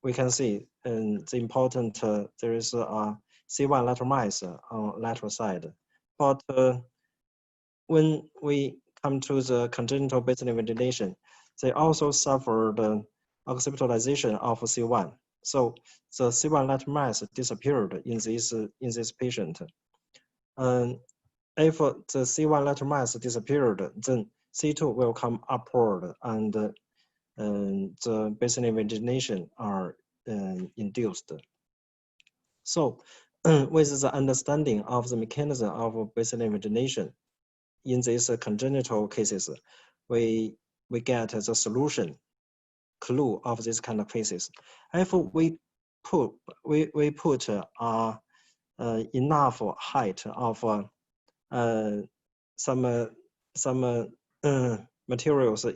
We can see the important, there is a C1 lateral mass on lateral side. But when we come to the congenital basal invagination, they also suffer the occipitalization of C1. So the C1 lateral mass disappeared in this patient. If the C1 lateral mass disappeared, then C2 will come upward, and the basal invagination are induced. So with the understanding of the mechanism of basal invagination in these congenital cases, we get the solution clue of this kind of cases. If we put enough height of some materials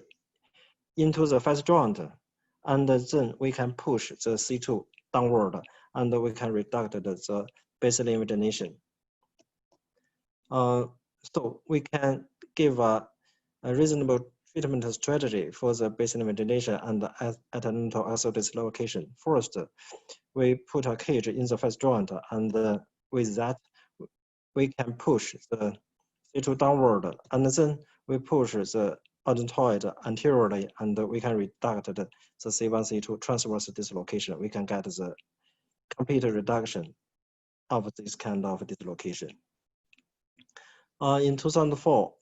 into the facet joint, and then we can push the C2 downward, and we can reduce the basal invagination. So we can give a reasonable treatment strategy for the basin ventilation and Atlanto Axial Dislocation. First, we put a cage in the first joint, and with that, we can push the C2 downward, and then we push the odontoid anteriorly, and we can reduct the C1, C2 transverse dislocation. We can get the complete reduction of this kind of dislocation. In 2004,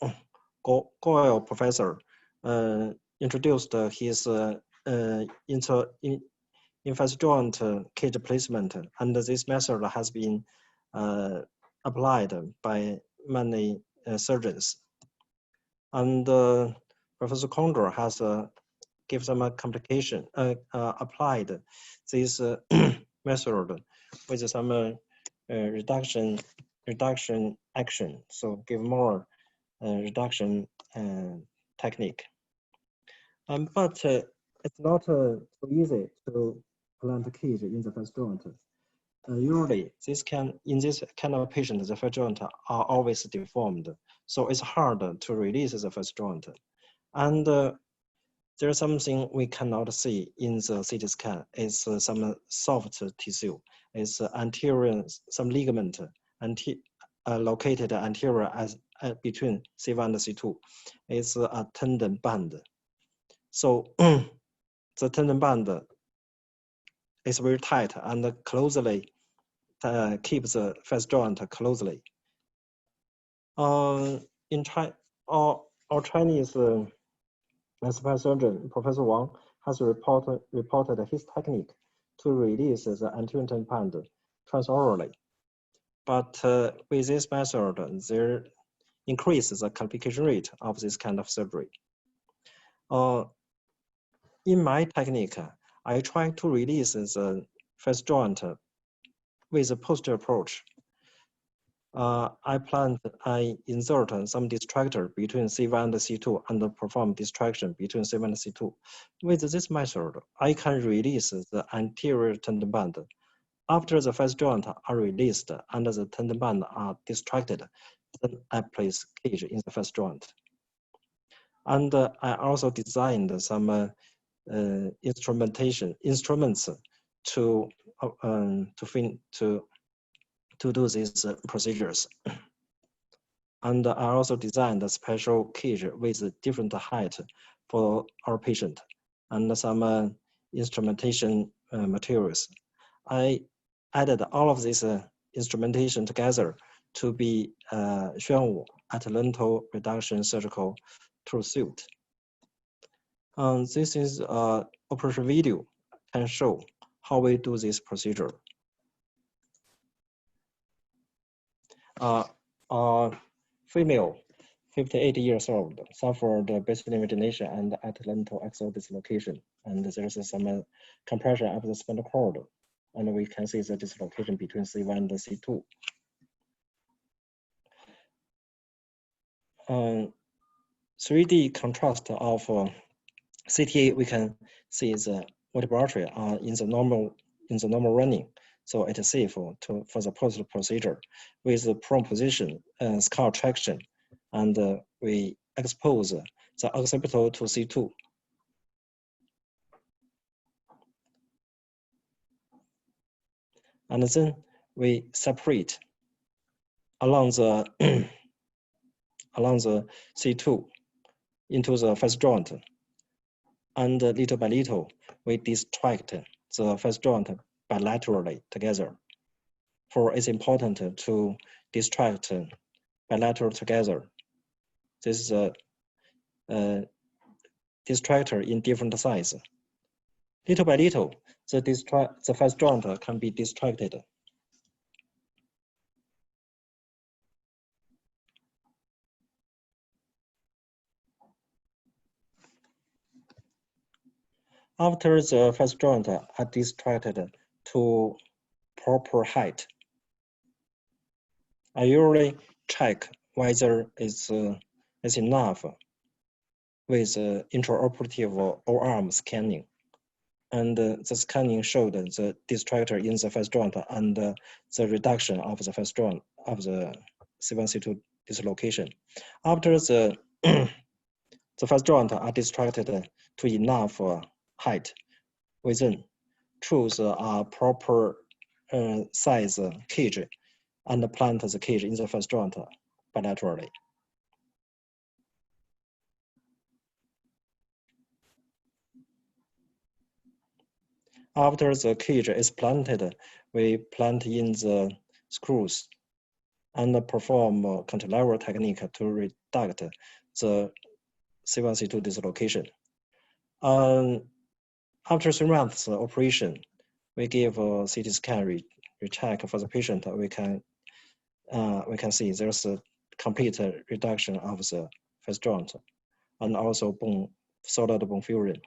Goel professor introduced his in-first joint cage placement, and this method has been applied by many surgeons. And Professor Conger has given some complication, applied this method with some reduction action, so give more reduction technique. But it's not so easy to plant cage in the first joint. Usually, in this kind of patient, the first joint are always deformed, so it's hard to release the first joint. And there's something we cannot see in the CT scan. It's some soft tissue. It's anterior, some ligament located anterior as between C1 and C2. It's a tendon band. So the tendon band is very tight and closely keeps the first joint closely. In China, our Chinese spine surgeon, Professor Wang, has reported his technique to release the anterior tendon band transorally. But with this method, there increases the complication rate of this kind of surgery. In my technique, I try to release the first joint with a posterior approach. I insert some distractor between C1 and C2 and perform distraction between C1 and C2. With this method, I can release the anterior tendon band. After the first joint are released and the tendon band are distracted, then I place cage in the first joint. And I also designed some instruments to do these procedures. And I also designed a special cage with different height for our patient and some instrumentation materials. I added all of this instrumentation together to be Xuanwu Atlanto reduction surgical tool suit. This is an operation video can show how we do this procedure. Female, 58 years old, suffered basin ventilation and Atlanto Axial Dislocation, and there is some compression of the spinal cord, and we can see the dislocation between C1 and C2. 3D contrast of CTA, we can see the vertebrae are in the normal running, so it is safe for the post procedure with the prone position and skull traction, and we expose the occipital to C2. And then we separate along the C2 into the first joint, and little by little we distract the first joint bilaterally together. For it's important to distract bilateral together. This is a distractor in different size. Little by little, the first joint can be distracted. After the first joint are distracted to proper height, I usually check whether it's enough with intraoperative O-arm scanning. And the scanning showed the distractor in the first joint and the reduction of the first joint of the C1, C2 dislocation. After the the first joint are distracted to enough height, we then choose a proper size cage and plant the cage in the first joint bilaterally. After the cage is planted, we plant in the screws and perform cantilever technique to reduct the C1C2 dislocation. After 3 months operation, we give a CT scan recheck for the patient. We can see there's a complete reduction of the first joint and also solid bone fusion.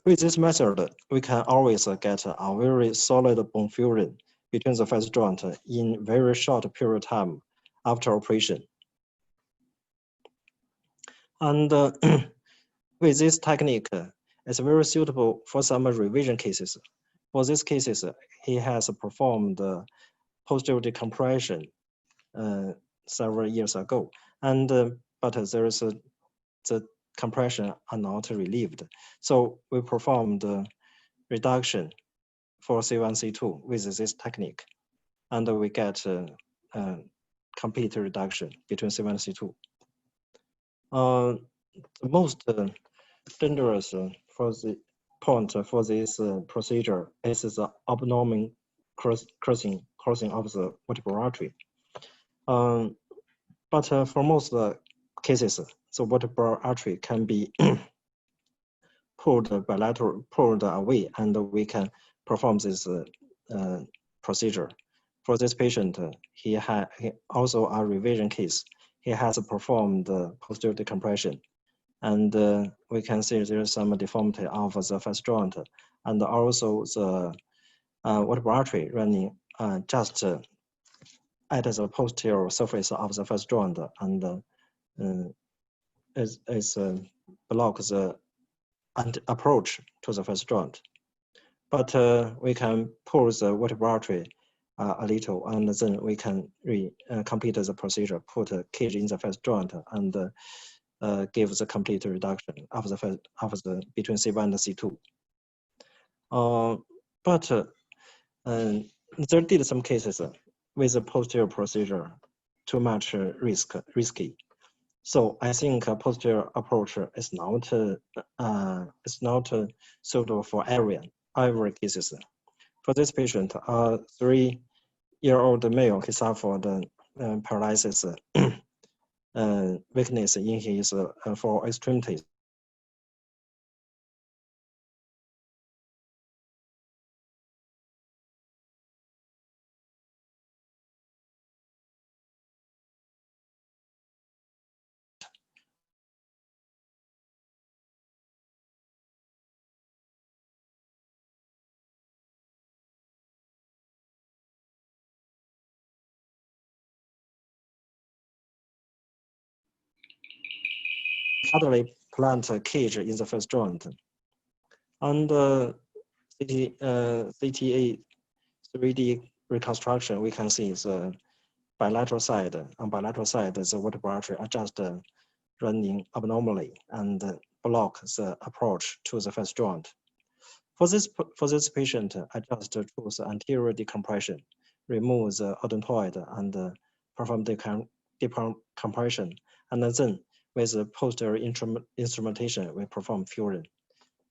With this method, we can always get a very solid bone fusion between the first joint in very short period of time after operation. And with this technique, it's very suitable for some revision cases. For these cases, he has performed posterior decompression several years ago, and but there is the compression are not relieved. So we performed reduction for C1C2 with this technique, and we get complete reduction between C1 and C2. The most dangerous for the point for this procedure is the abnormal crossing of the vertebral artery. But for most cases, the vertebral artery can be pulled away, and we can perform this procedure. For this patient, he also a revision case. He has performed posterior decompression, and we can see there is some deformity of the first joint, and also the vertebral artery running just at the posterior surface of the first joint, and blocks the approach to the first joint. But we can pull the vertebral artery a little, and then we can complete the procedure, put a cage in the first joint, and give the complete reduction of the between C1 and C2. But there did some cases with the posterior procedure too much risky. So I think a posterior approach is not suitable for every cases. For this patient, a 3-year-old male, he suffered paralysis, weakness in his 4 extremities. Suddenly plant a cage in the first joint. On the CTA 3D reconstruction, we can see the bilateral side. On bilateral side, the vertebral artery are just running abnormally and block the approach to the first joint. For this patient, I just choose anterior decompression, remove the odontoid, and perform decompression, and then with the posterior instrumentation, we perform fusion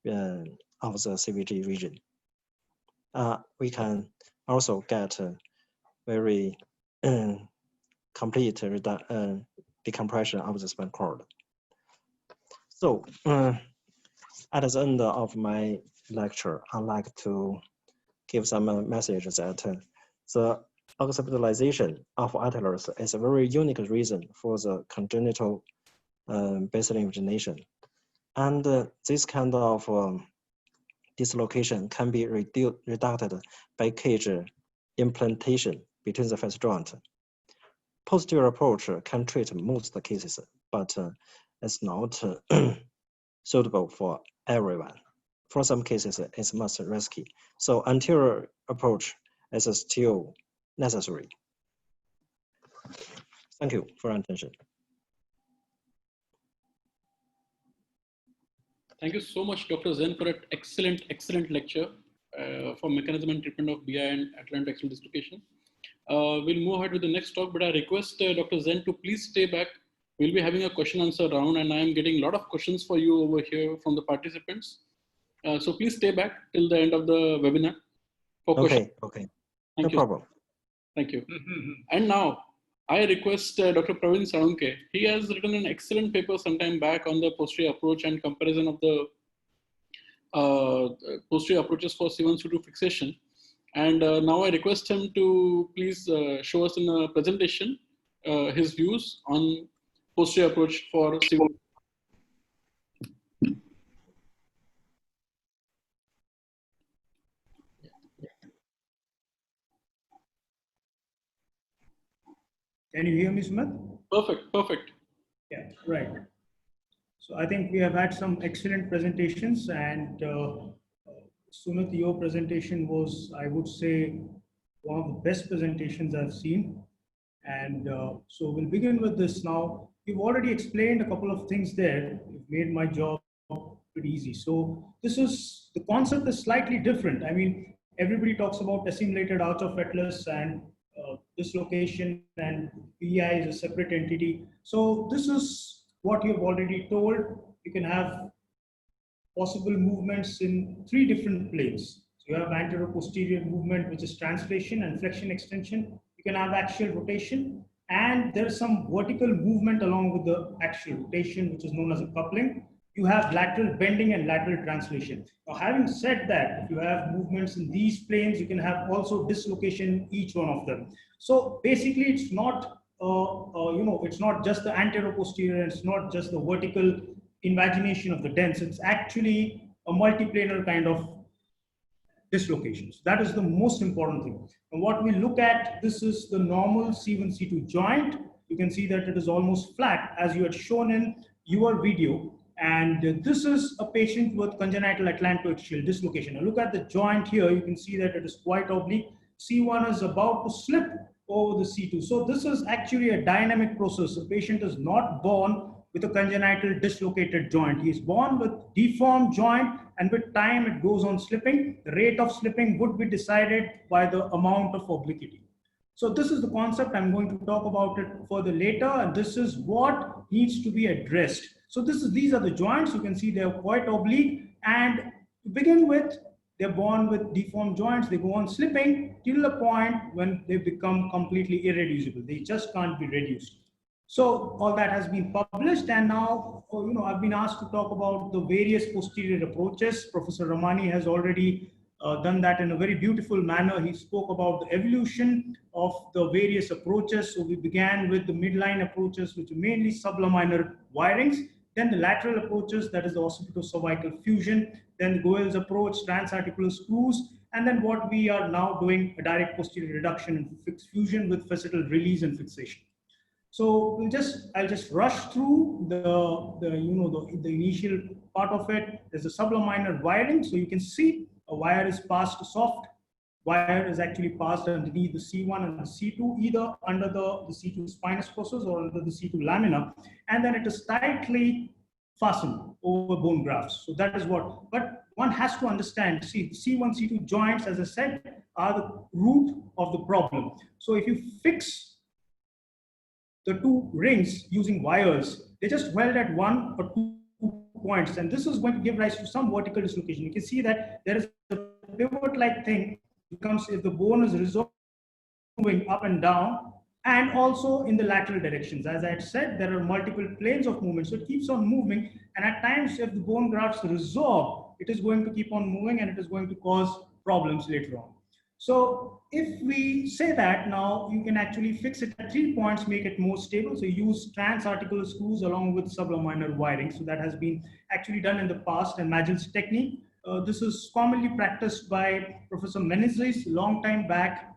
of the CVJ region. We can also get very complete decompression of the spinal cord. So at the end of my lecture, I'd like to give some message that the occipitalization of atlas is a very unique reason for the congenital basal invagination. And this kind of dislocation can be reduced by cage implantation between the face joint. Posterior approach can treat most cases, but it's not suitable for everyone. For some cases, it's much risky. So anterior approach is still necessary. Thank you for your attention. Thank you so much, Dr. Zen, for an excellent lecture for mechanism and treatment of BI and Atlanto Axial Dislocation. We'll move ahead with the next talk, but I request Dr. Zen to please stay back. We'll be having a question answer round, and I am getting a lot of questions for you over here from the participants. So please stay back till the end of the webinar for questions. Okay. Thank you. No problem. Thank you. And now I request Dr. Praveen Sarunke. He has written an excellent paper sometime back on the posterior approach and comparison of the posterior approaches for C1, C2 fixation. And now I request him to please show us in a presentation his views on posterior approach for C1. Can you hear me, Sumit? Perfect. Yeah, right. So I think we have had some excellent presentations, and Sumit, your presentation was, I would say, one of the best presentations I've seen. And so we'll begin with this now. You've already explained a couple of things there. You've made my job pretty easy. So the concept is slightly different. I mean, everybody talks about assimilated arch of atlas and dislocation, and PI is a separate entity. So this is what you've already told. You can have possible movements in 3 different planes. So you have anterior-posterior movement, which is translation and flexion extension. You can have axial rotation, and there's some vertical movement along with the axial rotation, which is known as a coupling. You have lateral bending and lateral translation. Now, having said that, if you have movements in these planes, you can have also dislocation in each one of them. So basically, it's not it's not just the anterior-posterior, it's not just the vertical invagination of the dents. It's actually a multiplanar kind of dislocations. That is the most important thing. And what we look at, this is the normal C1, C2 joint. You can see that it is almost flat, as you had shown in your video. And this is a patient with congenital Atlanto Axial Dislocation. Now look at the joint here. You can see that it is quite oblique. C1 is about to slip over the C2. So this is actually a dynamic process. The patient is not born with a congenital dislocated joint. He is born with deformed joint, and with time it goes on slipping. The rate of slipping would be decided by the amount of obliquity. So this is the concept. I'm going to talk about it further later, and this is what needs to be addressed. So these are the joints. You can see they're quite oblique, and to begin with, they're born with deformed joints. They go on slipping till the point when they become completely irreducible. They just can't be reduced. So all that has been published, and now I've been asked to talk about the various posterior approaches. Professor Ramani has already done that in a very beautiful manner. He spoke about the evolution of the various approaches. So we began with the midline approaches, which are mainly sublaminar wirings. Then the lateral approaches, that is the occipito-cervical fusion. Then Goel's approach, transarticular screws. And then what we are now doing, a direct posterior reduction and fixed fusion with facetal release and fixation. So I'll just rush through the initial part of it. There's a sublaminar wiring. So you can see a wire is passed, soft wire is actually passed underneath the C1 and the C2, either under the C2 spinous process or under the C2 lamina, and then it is tightly fastened over bone grafts. So that is what, but one has to understand, see, the C1, C2 joints, as I said, are the root of the problem. So if you fix the 2 rings using wires, they just weld at 1 or 2 points, and this is going to give rise to some vertical dislocation. You can see that there is a pivot-like thing becomes if the bone is resolving up and down, and also in the lateral directions. As I had said, there are multiple planes of movement, so it keeps on moving, and at times if the bone grafts resorb, it is going to keep on moving and it is going to cause problems later on. So if we say that, now you can actually fix it at 3 points, make it more stable. So you use transarticular screws along with sublaminar wiring. So that has been actually done in the past, and Magel's technique. This is commonly practiced by Professor Menezes long time back.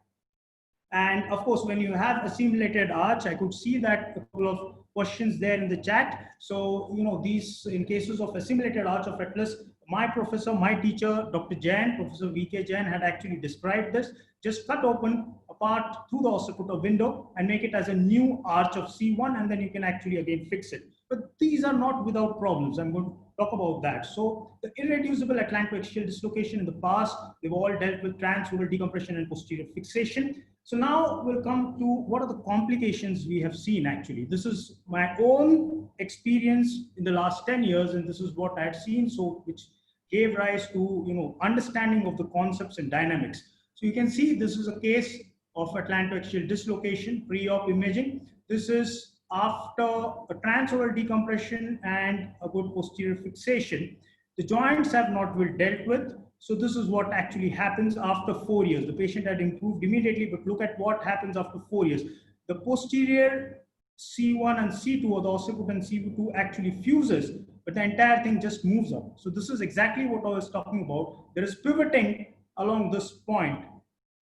And of course, when you have assimilated arch, I could see that a couple of questions there in the chat. So, these, in cases of assimilated arch of atlas, my professor, my teacher, Dr. Jain, Professor V.K. Jain, had actually described this. Just cut open a part through the occipital window and make it as a new arch of C1, and then you can actually again fix it. But these are not without problems. I'm going to talk about that. So the irreducible Atlanto Axial Dislocation in the past, they've all dealt with transoral decompression and posterior fixation. So now we'll come to what are the complications we have seen actually. This is my own experience in the last 10 years, and this is what I had seen, so which gave rise to understanding of the concepts and dynamics. So you can see this is a case of Atlanto Axial Dislocation, pre-op imaging. This is after a transoral decompression and a good posterior fixation. The joints have not been dealt with. So this is what actually happens after 4 years. The patient had improved immediately, but look at what happens after 4 years. The posterior C1 and C2, or the occiput and C2 actually fuses, but the entire thing just moves up. So this is exactly what I was talking about. There is pivoting along this point.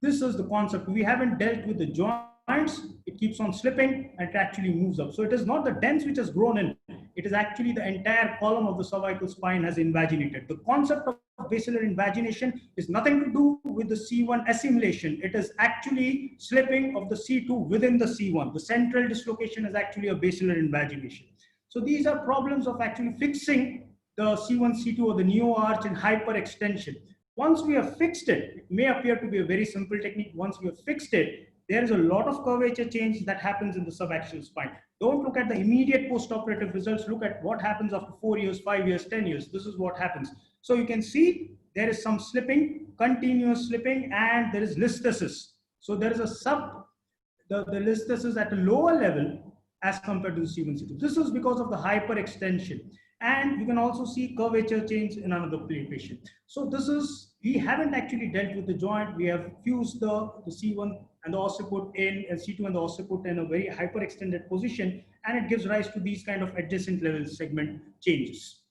This is the concept. We haven't dealt with the joints. It keeps on slipping and it actually moves up. So it is not the dens which has grown in. It is actually the entire column of the cervical spine has invaginated. The concept of basilar invagination is nothing to do with the C1 assimilation. It is actually slipping of the C2 within the C1. The central dislocation is actually a basilar invagination. So these are problems of actually fixing the C1, C2 or the neo-arch in hyperextension. Once we have fixed it, it may appear to be a very simple technique. Once we have fixed it, there is a lot of curvature change that happens in the subaxial spine. Don't look at the immediate postoperative results. Look at what happens after 4 years, 5 years, 10 years. This is what happens. So you can see there is some slipping, continuous slipping, and there is listhesis. So there is a the listhesis at a lower level as compared to the C1, C2. This is because of the hyperextension. And you can also see curvature change in another patient. So this is, we haven't actually dealt with the joint. We have fused the C1 and the occiput in, and C2 and the occiput in a very hyperextended position, and it gives rise to these kind of adjacent level segment changes.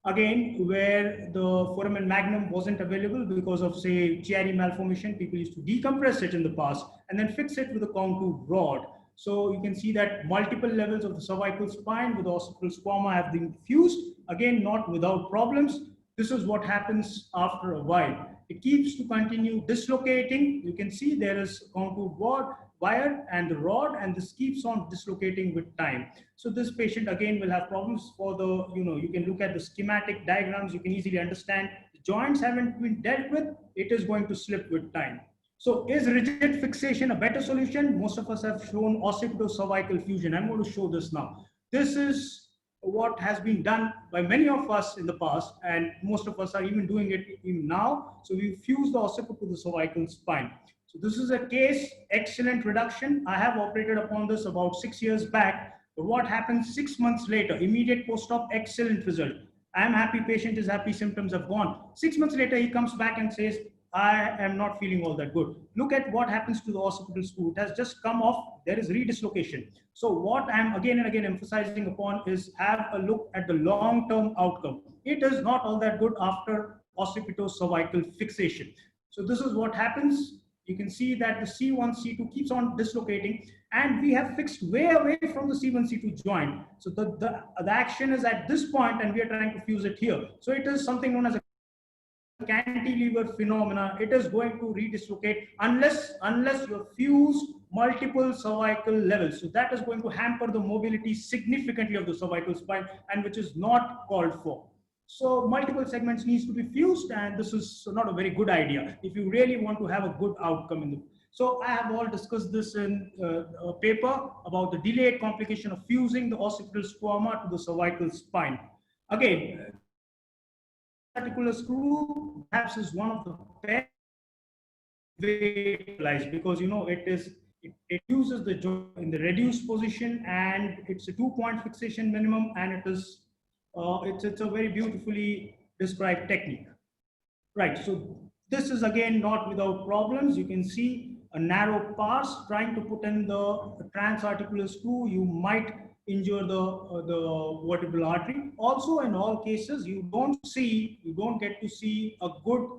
Again, where the foramen magnum wasn't available because of, say, Chiari malformation, people used to decompress it in the past and then fix it with a contour rod. So you can see that multiple levels of the cervical spine with occipital squama have been fused, again, not without problems. This is what happens after a while. It keeps to continue dislocating. You can see there is contour wire and the rod, and this keeps on dislocating with time. So this patient again will have problems for the, you can look at the schematic diagrams, you can easily understand the joints haven't been dealt with, it is going to slip with time. So is rigid fixation a better solution? Most of us have shown occipito-cervical fusion. I'm going to show this now. This is what has been done by many of us in the past, and most of us are even doing it even now. So we fuse the occiput to the cervical spine. So this is a case, excellent reduction. I have operated upon this about 6 years back. But what happens 6 months later? Immediate post-op, excellent result. I am happy, patient is happy, symptoms have gone. 6 months later, he comes back and says, I am not feeling all that good. Look at what happens to the occipital screw. It has just come off. There is redislocation. So what I'm again and again emphasizing upon is have a look at the long-term outcome. It is not all that good after occipito-cervical fixation. So this is what happens. You can see that the C1, C2 keeps on dislocating, and we have fixed way away from the C1, C2 joint. So the action is at this point, and we are trying to fuse it here. So it is something known as a cantilever phenomena. It is going to redislocate unless you have fused multiple cervical levels. So that is going to hamper the mobility significantly of the cervical spine, and which is not called for. So multiple segments needs to be fused, and this is not a very good idea if you really want to have a good outcome in the. So I have all discussed this in a paper about the delayed complication of fusing the occipital squama to the cervical spine. Again, articular screw perhaps is one of the best ways, because it uses the joint in the reduced position, and it's a 2-point fixation minimum, and it is it's a very beautifully described technique. Right, so this is again not without problems. You can see a narrow pass trying to put in the transarticular screw. You might injure the vertebral artery. Also, in all cases, you don't get to see a good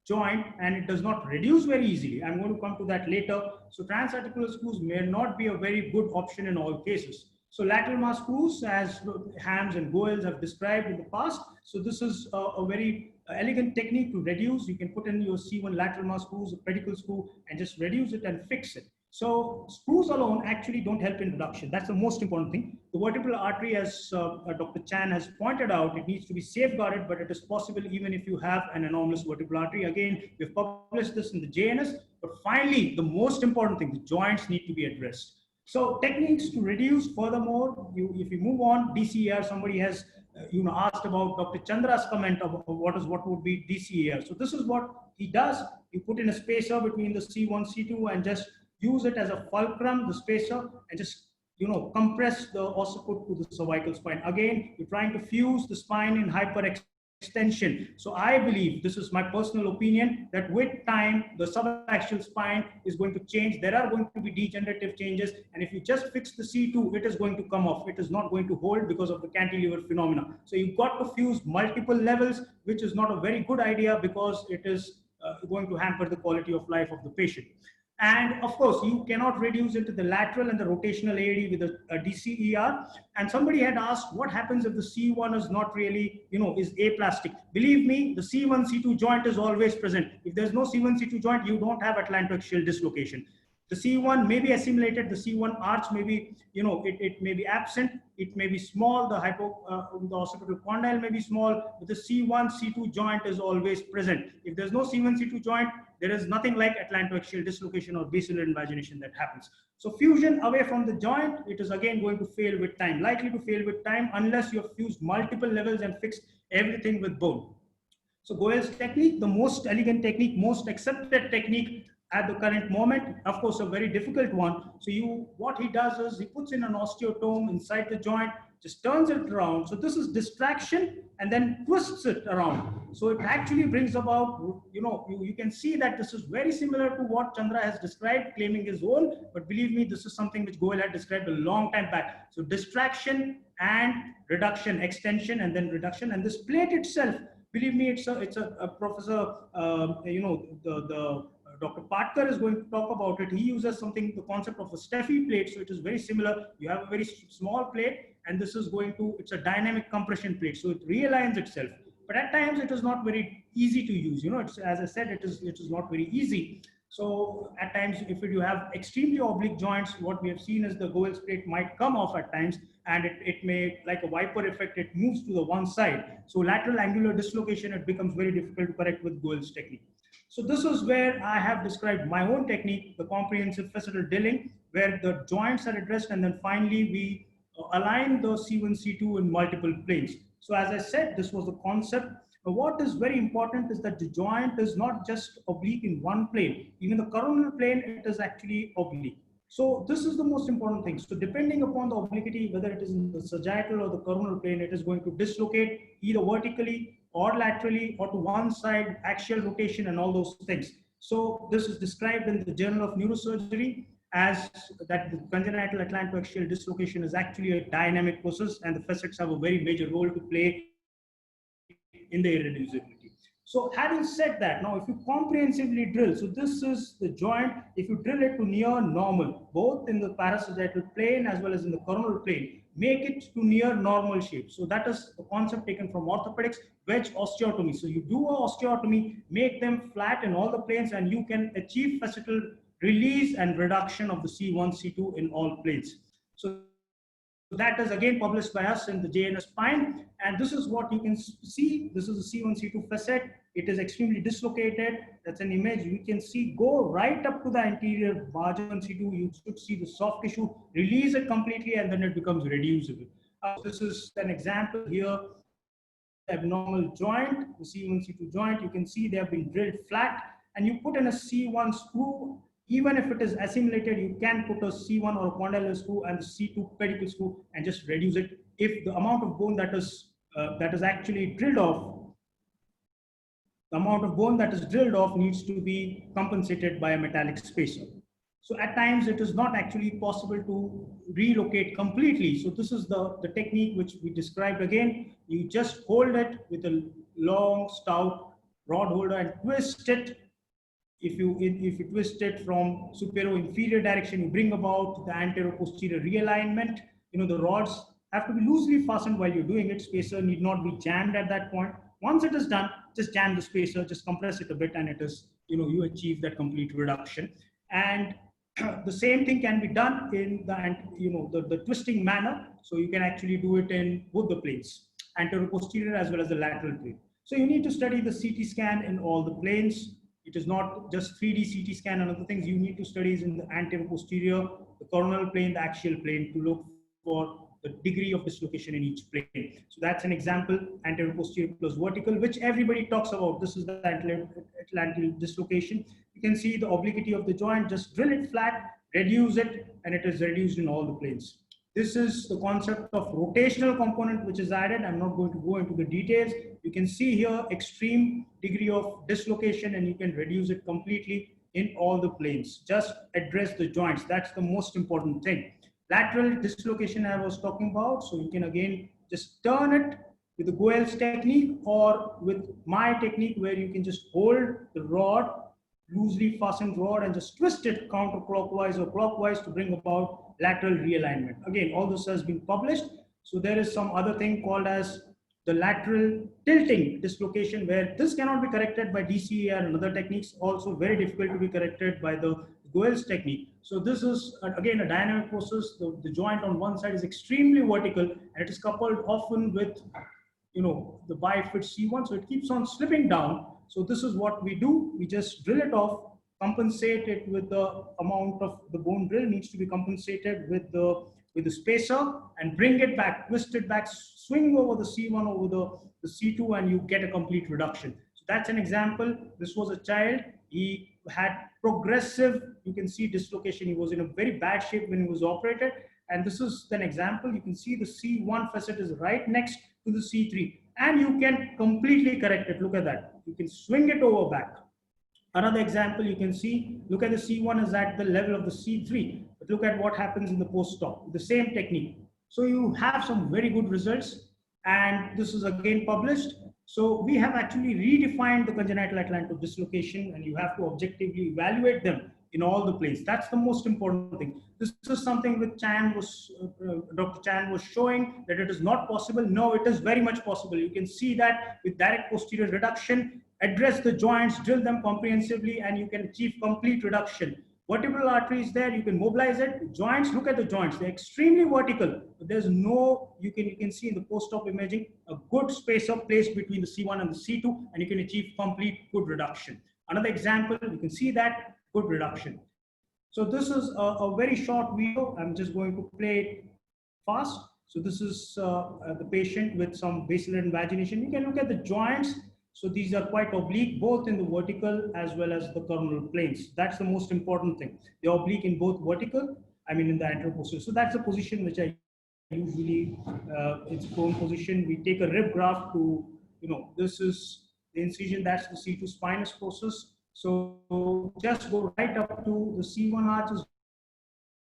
joint and it does not reduce very easily. I'm going to come to that later. So transarticular screws may not be a very good option in all cases. So lateral mass screws, as Hams and Goels have described in the past. So this is a very elegant technique to reduce. You can put in your C1 lateral mass screws, a pedicle screw, and just reduce it and fix it. So screws alone actually don't help in reduction. That's the most important thing. The vertebral artery, as Dr. Chan has pointed out, it needs to be safeguarded, but it is possible even if you have an anomalous vertebral artery. Again, we've published this in the JNS, but finally, the most important thing, the joints need to be addressed. So techniques to reduce furthermore, if you move on, DCER, somebody has asked about Dr. Chandra's comment of what would be DCER. So this is what he does. You put in a spacer between the C1, C2 and just use it as a fulcrum, the spacer, and just compress the occiput to the cervical spine. Again, you're trying to fuse the spine in hyperextension. So I believe, this is my personal opinion, that with time, the subaxial spine is going to change. There are going to be degenerative changes. And if you just fix the C2, it is going to come off. It is not going to hold because of the cantilever phenomena. So you've got to fuse multiple levels, which is not a very good idea because it is going to hamper the quality of life of the patient. And of course, you cannot reduce it to the lateral and the rotational AD with a DCER. And somebody had asked, what happens if the C1 is not really, is aplastic? Believe me, the C1, C2 joint is always present. If there's no C1, C2 joint, you don't have Atlanto Axial Dislocation. The C1 may be assimilated, the C1 arch may be, it may be absent, it may be small, the occipital condyle may be small, but the C1, C2 joint is always present. If there's no C1, C2 joint, there is nothing like Atlanto Axial Dislocation or basilar invagination that happens. So fusion away from the joint, it is again going to fail with time, likely to fail with time unless you have fused multiple levels and fixed everything with bone. So Goel's technique, the most elegant technique, most accepted technique at the current moment, of course, a very difficult one. So what he does is he puts in an osteotome inside the joint, just turns it around. So this is distraction and then twists it around. So it actually brings about, you can see that this is very similar to what Chandra has described, claiming his own, but believe me, this is something which Goel had described a long time back. So distraction and reduction, extension and then reduction. And this plate itself, believe me, it's a professor, Dr. Patkar is going to talk about it. He uses the concept of a Steffi plate. So it is very similar. You have a very small plate and this is it's a dynamic compression plate. So it realigns itself. But at times it is not very easy to use. As I said, it is not very easy. So at times, if you have extremely oblique joints, what we have seen is the Goel's plate might come off at times and it may, like a wiper effect, it moves to the one side. So lateral angular dislocation, it becomes very difficult to correct with Goel's technique. So this is where I have described my own technique, the comprehensive facetal drilling, where the joints are addressed and then finally we align the C1, C2 in multiple planes. So as I said, this was the concept. But what is very important is that the joint is not just oblique in one plane. Even the coronal plane, it is actually oblique. So this is the most important thing. So depending upon the obliquity, whether it is in the sagittal or the coronal plane, it is going to dislocate either vertically or laterally or to one side, axial rotation and all those things. So this is described in the Journal of Neurosurgery as that the congenital Atlanto Axial Dislocation is actually a dynamic process and the facets have a very major role to play in the irreducibility. So having said that, now if you comprehensively drill, so this is the joint, if you drill it to near normal, both in the parasagittal plane as well as in the coronal plane, make it to near normal shape. So that is the concept taken from orthopedics, wedge osteotomy. So you do a osteotomy, make them flat in all the planes and you can achieve facetal release and reduction of the C1, C2 in all planes. So that is again published by us in the JNS spine. And this is what you can see. This is a C1, C2 facet. It is extremely dislocated. That's an image you can see go right up to the anterior margin C2. You should see the soft tissue, release it completely, and then it becomes reducible. This is an example here. Abnormal joint, the C1, C2 joint. You can see they have been drilled flat, and you put in a C1 screw. Even if it is assimilated, you can put a C1 or a condylar screw and the C2 pedicle screw and just reduce it. If the amount of bone that is actually drilled off, the amount of bone that is drilled off needs to be compensated by a metallic spacer. So at times it is not actually possible to relocate completely. So this is the technique which we described again. You just hold it with a long, stout rod holder and twist it. If you twist it from superior inferior direction, you bring about the anterior posterior realignment. The rods have to be loosely fastened while you're doing it. Spacer need not be jammed at that point. Once it is done, just jam the spacer, just compress it a bit, and it is, you achieve that complete reduction. And the same thing can be done in the twisting manner. So you can actually do it in both the planes, anterior posterior as well as the lateral plane. So you need to study the CT scan in all the planes. It is not just 3D CT scan and other things. You need to study is in the anterior posterior, the coronal plane, the axial plane, to look for the degree of dislocation in each plane. So that's an example, anterior posterior plus vertical, which everybody talks about. This is the Atlanto dislocation. You can see the obliquity of the joint, just drill it flat, reduce it, and it is reduced in all the planes. This is the concept of rotational component which is added. I'm not going to go into the details. You can see here extreme degree of dislocation, and you can reduce it completely in all the planes. Just address the joints. That's the most important thing. Lateral dislocation I was talking about. So you can again just turn it with the Goel's technique or with my technique, where you can just hold the rod, loosely fastened rod, and just twist it counterclockwise or clockwise to bring about lateral realignment. Again, all this has been published. So there is some other thing called as the lateral tilting dislocation, where this cannot be corrected by DCA and other techniques. Also very difficult to be corrected by the Goel's technique. So this is again a dynamic process. The joint on one side is extremely vertical, and it is coupled often with the bifid C1, so it keeps on slipping down. So this is what we do. We just drill it off, compensate it with the amount of the bone drill needs to be compensated with the spacer, and bring it back, twist it back, swing over the C1 over the C2, and you get a complete reduction. So that's an example. This was a child. He had progressive, you can see dislocation. He was in a very bad shape when he was operated. And this is an example. You can see the C1 facet is right next to the C3, and you can completely correct it. Look at that. You can swing it over back. Another example, you can see, look at the C1 is at the level of the C3, but look at what happens in the post-op, the same technique. So you have some very good results, and this is again published. So we have actually redefined the congenital Atlanto dislocation, and you have to objectively evaluate them in all the planes. That's the most important thing. This is something which Dr. Chan was showing that it is not possible. No, it is very much possible. You can see that with direct posterior reduction, address the joints, drill them comprehensively, and you can achieve complete reduction. Vertebral artery is there, you can mobilize it. Joints, look at the joints, they're extremely vertical. There's no, you can see in the post-op imaging, a good spacer placed between the C1 and the C2, and you can achieve complete good reduction. Another example, you can see that, good reduction. So this is a very short video. I'm just going to play it fast. So this is the patient with some basilar invagination. You can look at the joints. So these are quite oblique, both in the vertical as well as the coronal planes. That's the most important thing. They're oblique in both vertical, in the anterior posterior. So that's a position which I usually, it's prone position. We take a rib graft to, this is the incision, that's the C2 spinous process. So just go right up to the C1 arches,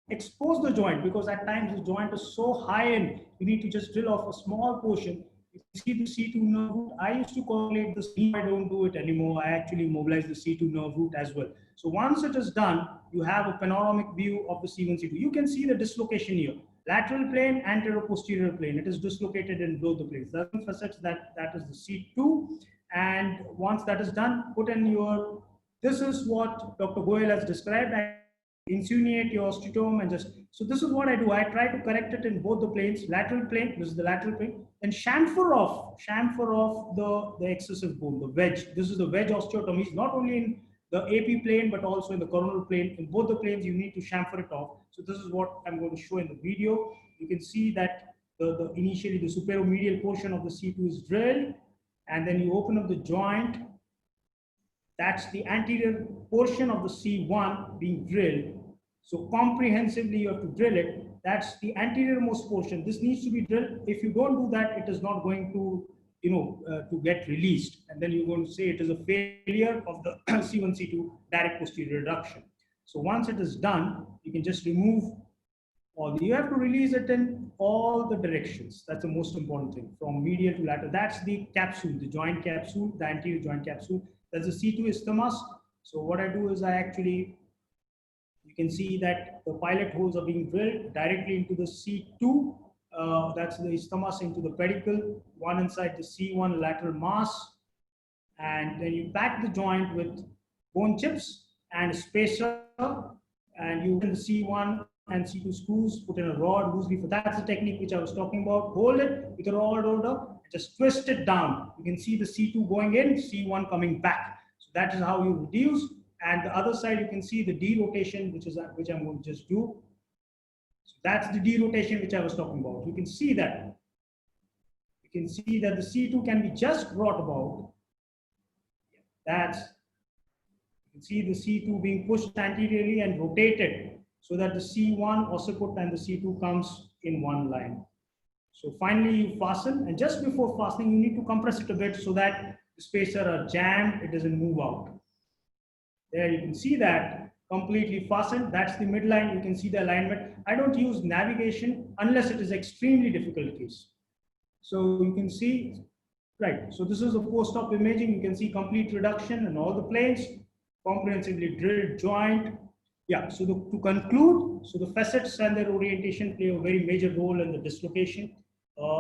expose the joint, because at times the joint is so high and you need to just drill off a small portion. You can see the C2 nerve root. I used to correlate this. I don't do it anymore. I actually mobilize the C2 nerve root as well. So once it is done, you have a panoramic view of the C1, C2. You can see the dislocation here. Lateral plane, anterior posterior plane. It is dislocated in both the planes. That is the C2. And once that is done, put in your, this is what Dr. Goel has described. Insinuate your osteotome and just, so this is what I do. I try to correct it in both the planes, lateral plane, this is the lateral plane, and chamfer off the excessive bone, the wedge. This is the wedge osteotomies, not only in the AP plane, but also in the coronal plane. In both the planes, you need to chamfer it off. So this is what I'm going to show in the video. You can see that initially the superomedial portion of the C2 is drilled, and then you open up the joint. That's the anterior portion of the C1 being drilled. So comprehensively you have to drill it. That's the anterior most portion. This needs to be drilled. If you don't do that, it is not going to, to get released. And then you're going to say it is a failure of the C1, C2 direct posterior reduction. So once it is done, you can just remove all. You have to release it in all the directions. That's the most important thing, from medial to lateral. That's the capsule, the joint capsule, the anterior joint capsule. That's the C2 isthmus. So what I do is you can see that the pilot holes are being drilled directly into the C2. That's the isthmus into the pedicle, one inside the C1 lateral mass. And then you pack the joint with bone chips and a spacer, and you put in the C1 and C2 screws, put in a rod loosely. That's the technique which I was talking about. Hold it with a rod holder, just twist it down. You can see the C2 going in, C1 coming back. So that is how you reduce. And the other side, you can see the derotation, which I'm going to just do. So that's the derotation which I was talking about. You can see that. You can see that the C2 can be just brought about. You can see the C2 being pushed anteriorly and rotated so that the C1 occiput and the C2 comes in one line. So finally you fasten, and just before fastening you need to compress it a bit so that the spacer are jammed, it doesn't move out. There you can see that completely fastened. That's the midline. You can see the alignment. I don't use navigation unless it is extremely difficult case. So you can see, right. So this is a post-op imaging. You can see complete reduction in all the planes, comprehensively drilled joint. Yeah. So to conclude, so the facets and their orientation play a very major role in the dislocation.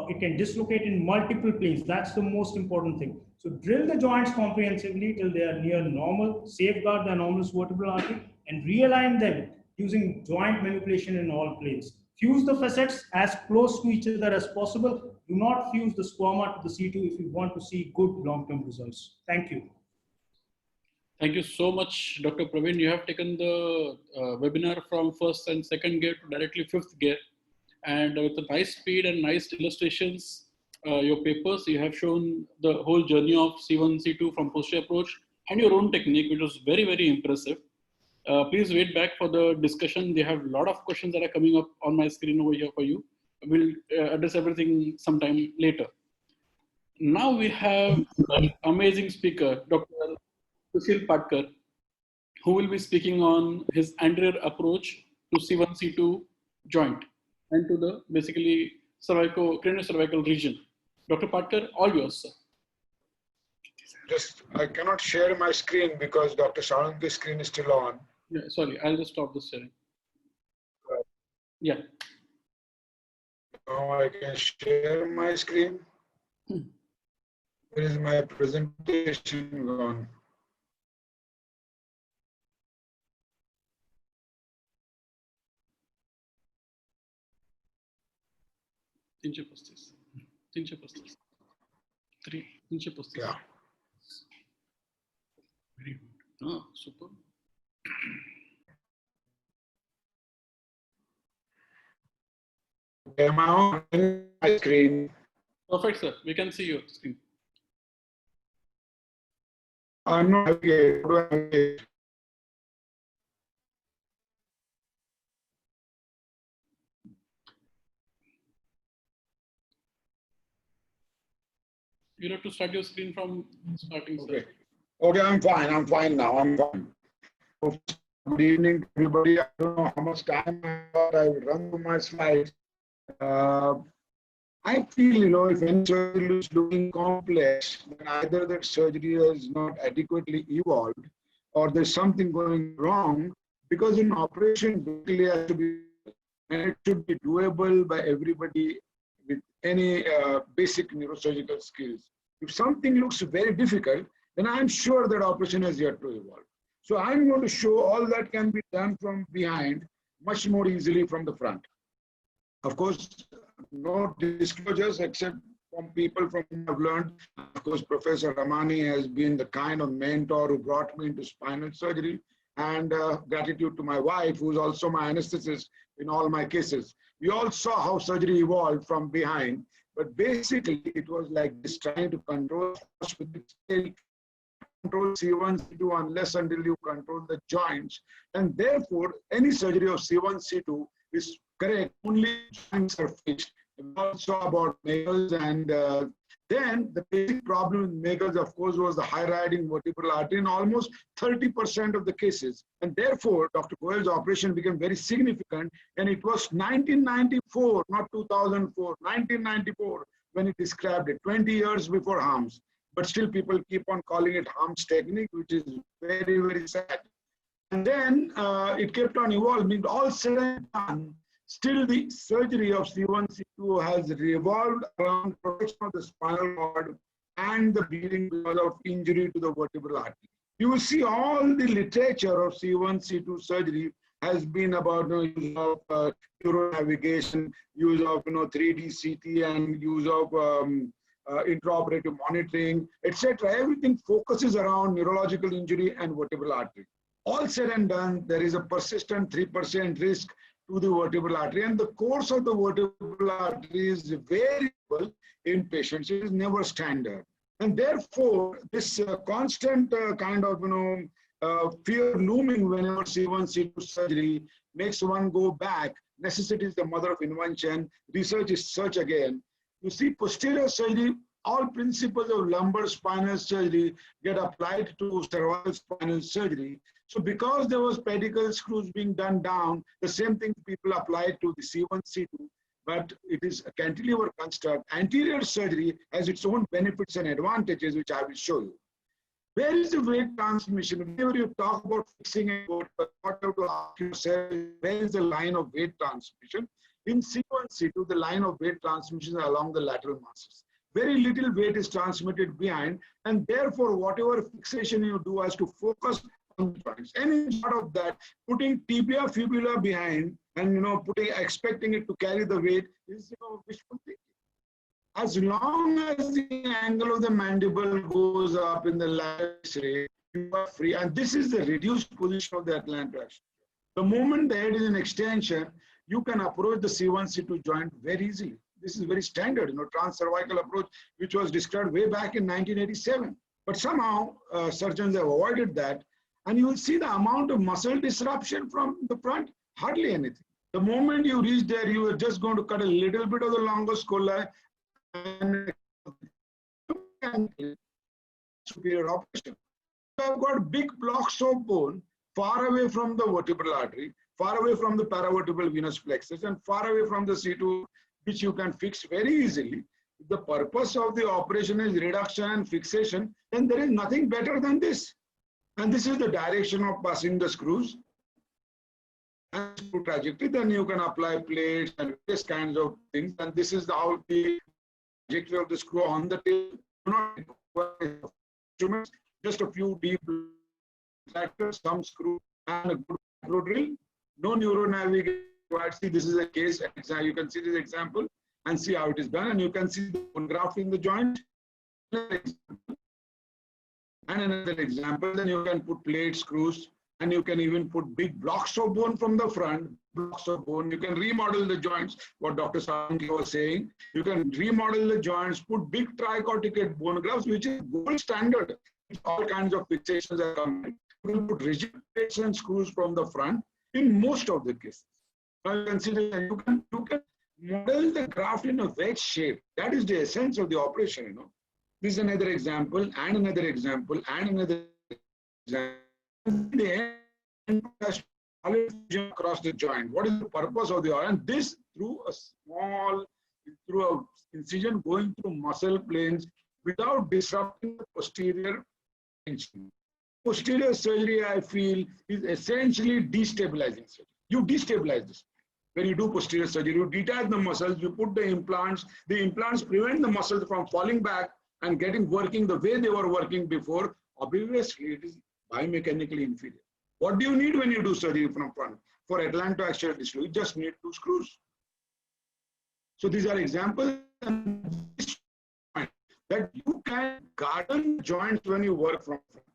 It can dislocate in multiple planes. That's the most important thing. So drill the joints comprehensively till they are near normal, safeguard the anomalous vertebral artery, and realign them using joint manipulation in all planes. Fuse the facets as close to each other as possible. Do not fuse the squama to the C2 if you want to see good long-term results. Thank you. Thank you so much, Dr. Praveen. You have taken the webinar from first and second gear to directly fifth gear. And with a nice speed and nice illustrations, your papers, you have shown the whole journey of C1, C2 from posterior approach and your own technique, which was very, very impressive. Please wait back for the discussion. They have a lot of questions that are coming up on my screen over here for you. We'll address everything sometime later. Now we have an amazing speaker, Dr. Sushil Patkar, who will be speaking on his anterior approach to C1, C2 joint and to the basically craniocervical region. Dr. Patkar, all yours, sir. Just, I cannot share my screen because Dr. Sarangi's screen is still on. Yeah, sorry, I'll just stop this sharing. Yeah. Now I can share my screen. Where is my presentation gone? Yeah. Very good. Oh, super. Am I on my screen? Perfect, sir. We can see your screen. I'm not okay. You have to start your screen from starting. Okay. Sir. Okay, I'm fine now. I'm fine. Good evening, everybody. I don't know how much time I thought I would run through my slides. I feel, if any surgery is looking complex, then either that surgery is not adequately evolved or there's something going wrong, because an operation basically has to be, and it should be doable by everybody with any basic neurosurgical skills. If something looks very difficult, then I'm sure that operation has yet to evolve. So I'm going to show all that can be done from behind much more easily from the front. Of course, no disclosures except from people from whom I've learned. Of course, Professor Ramani has been the kind of mentor who brought me into spinal surgery, and gratitude to my wife, who's also my anesthetist in all my cases. We all saw how surgery evolved from behind, but basically it was like this, trying to control control C1, C2 unless until you control the joints. And therefore, any surgery of C1, C2 is correct, only joints are fixed. We also saw about Megals, and then the basic problem with Megals, of course, was the high riding vertebral artery in almost 30% of the cases. And therefore, Dr. Goel's operation became very significant. And it was 1994, not 2004, 1994, when he described it, 20 years before harms. but still people keep on calling it Harm's technique, which is very, very sad. And then it kept on evolving. All said and done, still the surgery of C1, C2 has revolved around protection of the spinal cord and the bleeding because of injury to the vertebral artery. You will see all the literature of C1, C2 surgery has been about use of neuronavigation, use of 3D CT, and use of intraoperative monitoring, etc. Everything focuses around neurological injury and vertebral artery. All said and done, there is a persistent 3% risk to the vertebral artery, and the course of the vertebral artery is variable in patients. It is never standard. And therefore, this constant kind of fear looming whenever C1, C2 surgery makes one go back. Necessity is the mother of invention. Research is search again. You see, posterior surgery, all principles of lumbar spinal surgery get applied to cervical spinal surgery. So because there was pedicle screws being done down, the same thing people applied to the C1, C2, but it is a cantilever construct. Anterior surgery has its own benefits and advantages, which I will show you. Where is the weight transmission? Whenever you talk about fixing a weight, but what you have to ask yourself, where is the line of weight transmission? In C1, C2, the line of weight transmission is along the lateral muscles. Very little weight is transmitted behind, and therefore, whatever fixation you do has to focus on the joints. Any part of that, putting tibia fibula behind and expecting it to carry the weight is wishful thinking. As long as the angle of the mandible goes up in the lateral X-ray, you are free. And this is the reduced position of the Atlanto axial. The moment the head is in extension, you can approach the C1, C2 joint very easily. This is very standard, transcervical approach, which was described way back in 1987. But somehow surgeons have avoided that. And you will see the amount of muscle disruption from the front, hardly anything. The moment you reach there, you are just going to cut a little bit of the longus colli and superior operation. So I've got big blocks of bone far away from the vertebral artery, far away from the paravertebral venous plexus, and far away from the C2, which you can fix very easily. If the purpose of the operation is reduction and fixation, then there is nothing better than this. And this is the direction of passing the screws and screw trajectory. Then you can apply plates and various kinds of things. And this is how the trajectory of the screw on the table. Not just a few deep tractors, some screw, and a good macro drill. No neuronavigation. See, this is a case. You can see this example and see how it is done. And you can see the bone graft in the joint. And another example, then you can put plate screws, and you can even put big blocks of bone from the front, blocks of bone. You can remodel the joints, what Dr. Sanki was saying. You can remodel the joints, put big tricorticate bone grafts, which is gold standard. All kinds of fixations are coming. You can put rigid plates and screws from the front in most of the cases. Now you can see that you can model the graft in a wedge shape. That is the essence of the operation, This is another example, and another example, and another example. The end across the joint. What is the purpose of the oil? And this through a incision going through muscle planes without disrupting the posterior tension. Posterior surgery, I feel, is essentially destabilizing surgery. You destabilize this. When you do posterior surgery, you detach the muscles, you put the implants prevent the muscles from falling back and working the way they were working before. Obviously, it is biomechanically inferior. What do you need when you do surgery from front? For Atlanto Axial Dislocation, you just need 2 screws. So these are examples that you can garden joints when you work from front.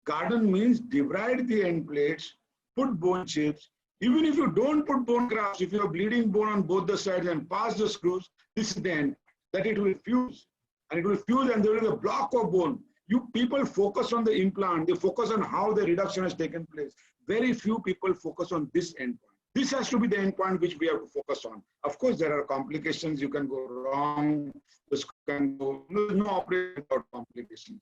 Garden means divide the end plates, put bone chips. Even if you don't put bone grafts, if you have bleeding bone on both the sides and pass the screws, this is the end, that it will fuse. And it will fuse, and there is a block of bone. People focus on the implant, they focus on how the reduction has taken place. Very few people focus on this endpoint. This has to be the endpoint which we have to focus on. Of course, there are complications, you can go wrong, there's no operation without complications.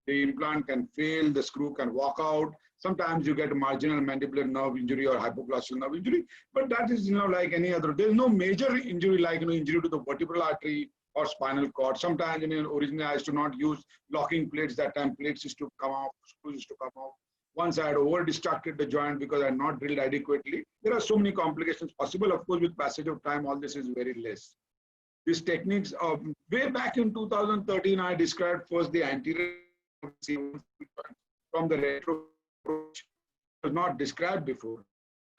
The implant can fail, the screw can walk out. Sometimes you get a marginal mandibular nerve injury or hypoglossal nerve injury, but that is like any other. There is no major injury like injury to the vertebral artery or spinal cord. Sometimes originally I used to not use locking plates. That time plates used to come off, screws used to come off. Once I had over-destructed the joint because I had not drilled adequately. There are so many complications possible. Of course, with passage of time, all this is very less. These techniques, way back in 2013, I described first the anterior from the retro approach. Was not described before.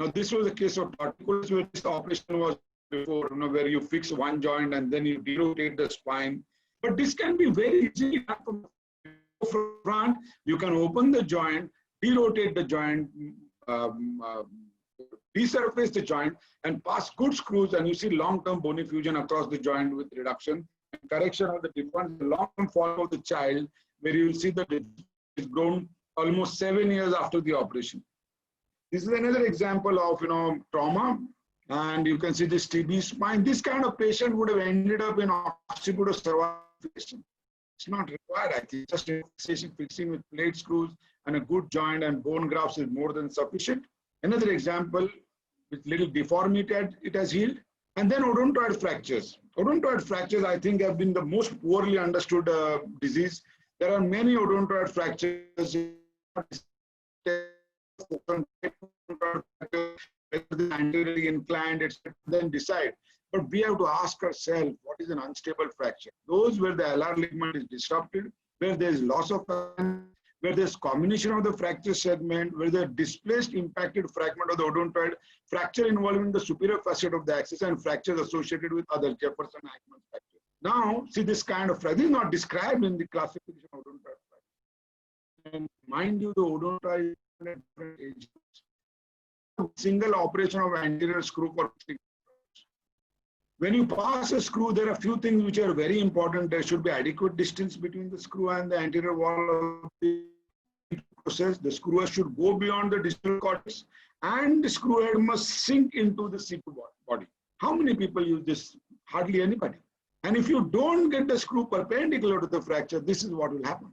Now, this was a case of torticollis where this operation was before, where you fix one joint and then you derotate the spine. But this can be very easily done from front. You can open the joint, derotate the joint, resurface the joint, and pass good screws, and you see long-term bony fusion across the joint with reduction and correction of the difference, the long-term fall of the child, where you will see that it is grown almost 7 years after the operation. This is another example of trauma, and you can see this TB spine. This kind of patient would have ended up in occipital cervical. It's not required, I think. Just fixing with plate screws and a good joint and bone grafts is more than sufficient. Another example with little deformity, it has healed. And then odontoid fractures. Odontoid fractures, I think, have been the most poorly understood disease. There are many odontoid fractures. Anteriorly inclined, etc. Then decide. But we have to ask ourselves, what is an unstable fracture? Those where the LR ligament is disrupted, where there is loss of, where there's combination of the fracture segment, where the displaced impacted fragment of the odontoid, fracture involving the superior facet of the axis, and fractures associated with other Jefferson-Eichmann fractures. Now, see this kind of fracture. This is not described in the classification of odontoid fracture. And mind you, the odontoid is at different ages. Single operation of anterior screw for when you pass a screw, there are a few things which are very important. There should be adequate distance between the screw and the anterior wall of the process. The screw should go beyond the distal cortex, and the screw head must sink into the C2 body. How many people use this? Hardly anybody. And if you don't get the screw perpendicular to the fracture, this is what will happen.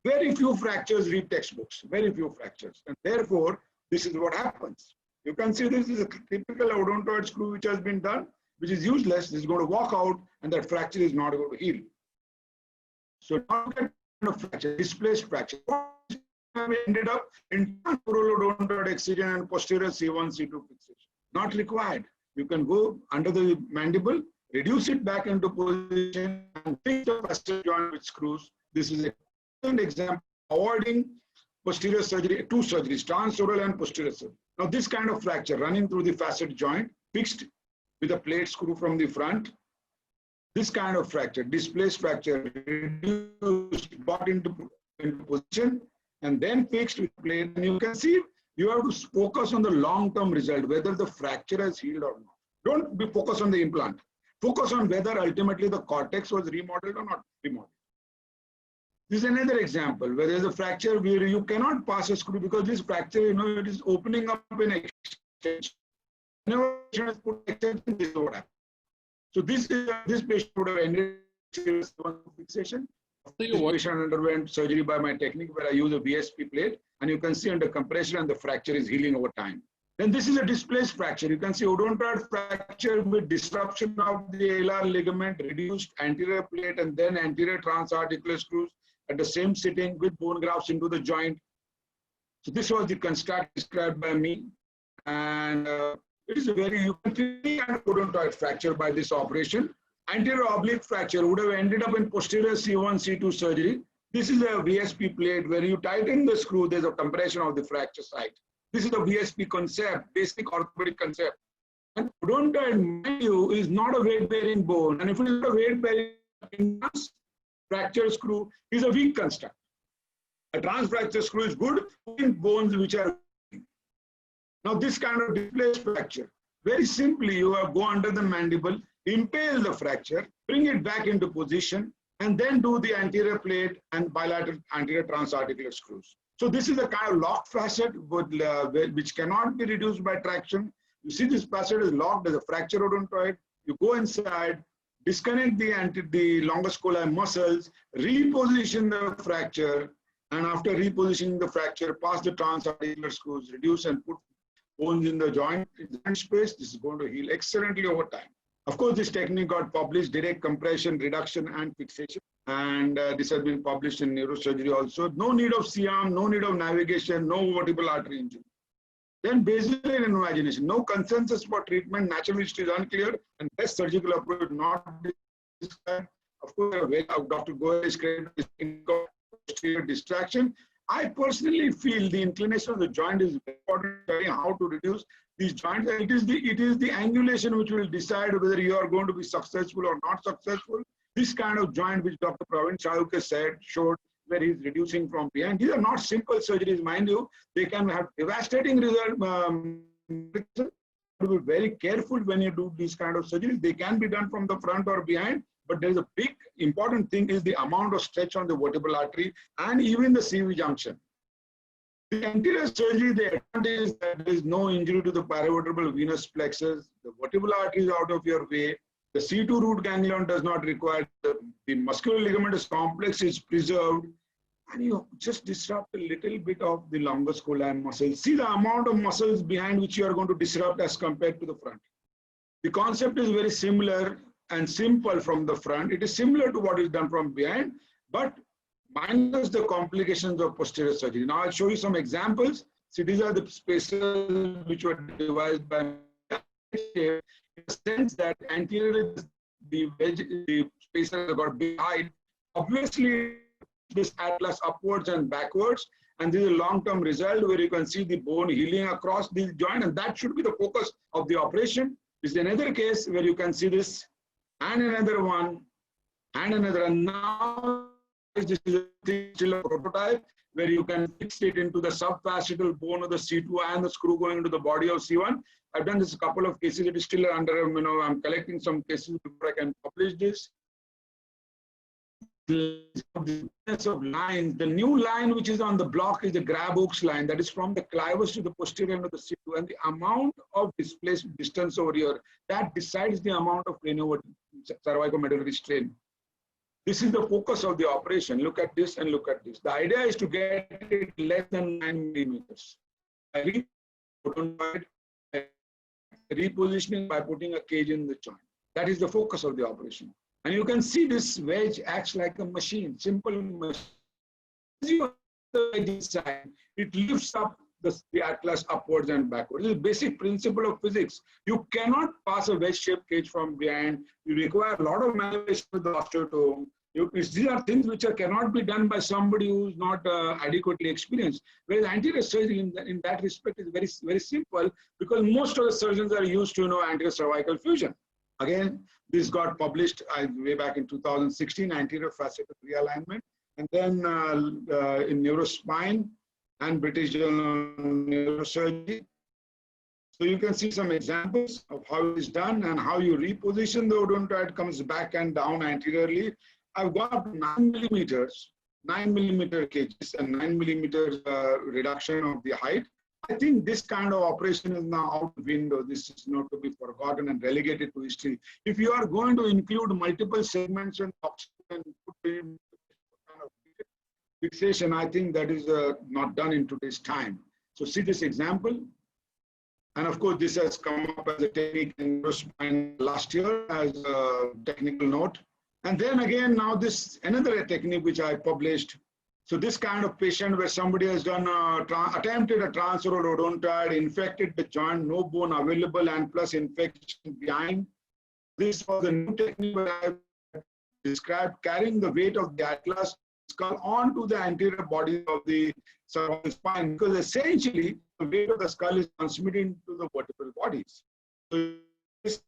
Very few fractures read textbooks, very few fractures. And therefore, this is what happens. You can see this is a typical odontoid screw which has been done, which is useless. This is going to walk out, and that fracture is not going to heal. So now get kind of fracture, displaced fracture. We ended up in transverse odontoid excision and posterior C1, C2 fixation. Not required. You can go under the mandible, reduce it back into position, and fix the facet joint with screws. This is an example avoiding posterior surgery, two surgeries, transoral and posterior surgery. Now this kind of fracture running through the facet joint, fixed with a plate screw from the front, this kind of fracture, displaced fracture, reduced, brought into position, and then fixed with plate. And you can see you have to focus on the long-term result, whether the fracture has healed or not. Don't be focused on the implant. Focus on whether ultimately the cortex was remodeled or not remodeled. This is another example where there is a fracture where you cannot pass a screw because this fracture, it is opening up in extension. Whenever is put extension, this is what happens. So this patient would have ended with fixation. This patient underwent surgery by my technique where I use a VSP plate, and you can see under compression and the fracture is healing over time. Then this is a displaced fracture. You can see odontoid fracture with disruption of the LR ligament, reduced anterior plate, and then anterior transarticular screws at the same sitting with bone grafts into the joint. So this was the construct described by me, and it is a very, you can see an odontoid fracture by this operation. Anterior oblique fracture would have ended up in posterior C1, C2 surgery. This is a VSP plate where you tighten the screw, there's a compression of the fracture site. This is the VSP concept, basic orthopedic concept. And odontoid, mind you, is not a weight-bearing bone. And if it is a weight-bearing fracture screw, is a weak construct. A transfracture screw is good in bones which are weak. Now this kind of displaced fracture, very simply you have go under the mandible, impale the fracture, bring it back into position, and then do the anterior plate and bilateral anterior transarticular screws. So this is a kind of locked facet which cannot be reduced by traction. You see this facet is locked, there's a fracture odontoid. You go inside, disconnect the longus colli muscles, reposition the fracture, and after repositioning the fracture, pass the transarticular screws, reduce and put bones in the joint space. This is going to heal excellently over time. Of course, this technique got published, direct compression, reduction, and fixation. And this has been published in neurosurgery also. No need of C-arm, no need of navigation, no vertebral artery injury. Then basal imagination, no consensus for treatment, natural history is unclear, and best surgical approach not described. Of course, Dr. Goel is credited posterior distraction. I personally feel the inclination of the joint is important, how to reduce these joints. It is the angulation which will decide whether you are going to be successful or not successful. This kind of joint which Dr. Praveen Chauke showed, where he's reducing from behind. These are not simple surgeries, mind you. They can have devastating result. To be very careful when you do these kind of surgeries. They can be done from the front or behind, but there is a big important thing is the amount of stretch on the vertebral artery and even the CV junction. The anterior surgery, the advantage is that there is no injury to the paravertebral venous plexus. The vertebral artery is out of your way. The C2 root ganglion does not require, the muscular ligamentous complex is preserved, and you just disrupt a little bit of the longus colli muscles. See the amount of muscles behind which you are going to disrupt as compared to the front. The concept is very similar and simple from the front. It is similar to what is done from behind, but minus the complications of posterior surgery. Now I'll show you some examples. See, these are the spaces which were devised by in the sense that anteriorly the spaces have got big height. Obviously, this atlas upwards and backwards, and this is a long-term result where you can see the bone healing across the joint, and that should be the focus of the operation. This is another case where you can see this, and another one, and another. And now this is still a prototype where you can fix it into the subfascial bone of the C2 and the screw going into the body of C1. I've done this a couple of cases. It is still under, I'm collecting some cases before I can publish this. Of lines, the new line which is on the block is the Grab-Oaks line, that is from the clivus to the posterior end of the C2, and the amount of displaced distance over here, that decides the amount of cervicomedullary strain. This is the focus of the operation. Look at this and look at this. The idea is to get it less than 9 millimeters. Repositioning by putting a cage in the joint. That is the focus of the operation. And you can see this wedge acts like a machine, simple machine. As you the wedge inside, it lifts up the atlas upwards and backwards. This is the basic principle of physics. You cannot pass a wedge-shaped cage from behind. You require a lot of manipulation with the osteotome. These are things which cannot be done by somebody who is not adequately experienced. Whereas anterior surgery in that respect is very, very simple, because most of the surgeons are used to anterior cervical fusion. Again, this got published way back in 2016, anterior facetal realignment, and then in Neurospine and British Journal of Neurosurgery. So you can see some examples of how it is done and how you reposition the odontoid comes back and down anteriorly. I've got 9 millimeter cages and 9 millimeters reduction of the height. I think this kind of operation is now out the window. This is not to be forgotten and relegated to history. If you are going to include multiple segments and fixation, I think that is not done in today's time. So see this example. And of course, this has come up as a technique in Neurospine last year as a technical note. And then again, now this another technique which I published. So this kind of patient where somebody has done attempted a transoral odontoid, infected the joint, no bone available, and plus infection behind. This was a new technique where I described carrying the weight of the atlas skull onto the anterior body of the cervical spine, because essentially the weight of the skull is transmitted to the vertebral bodies. So this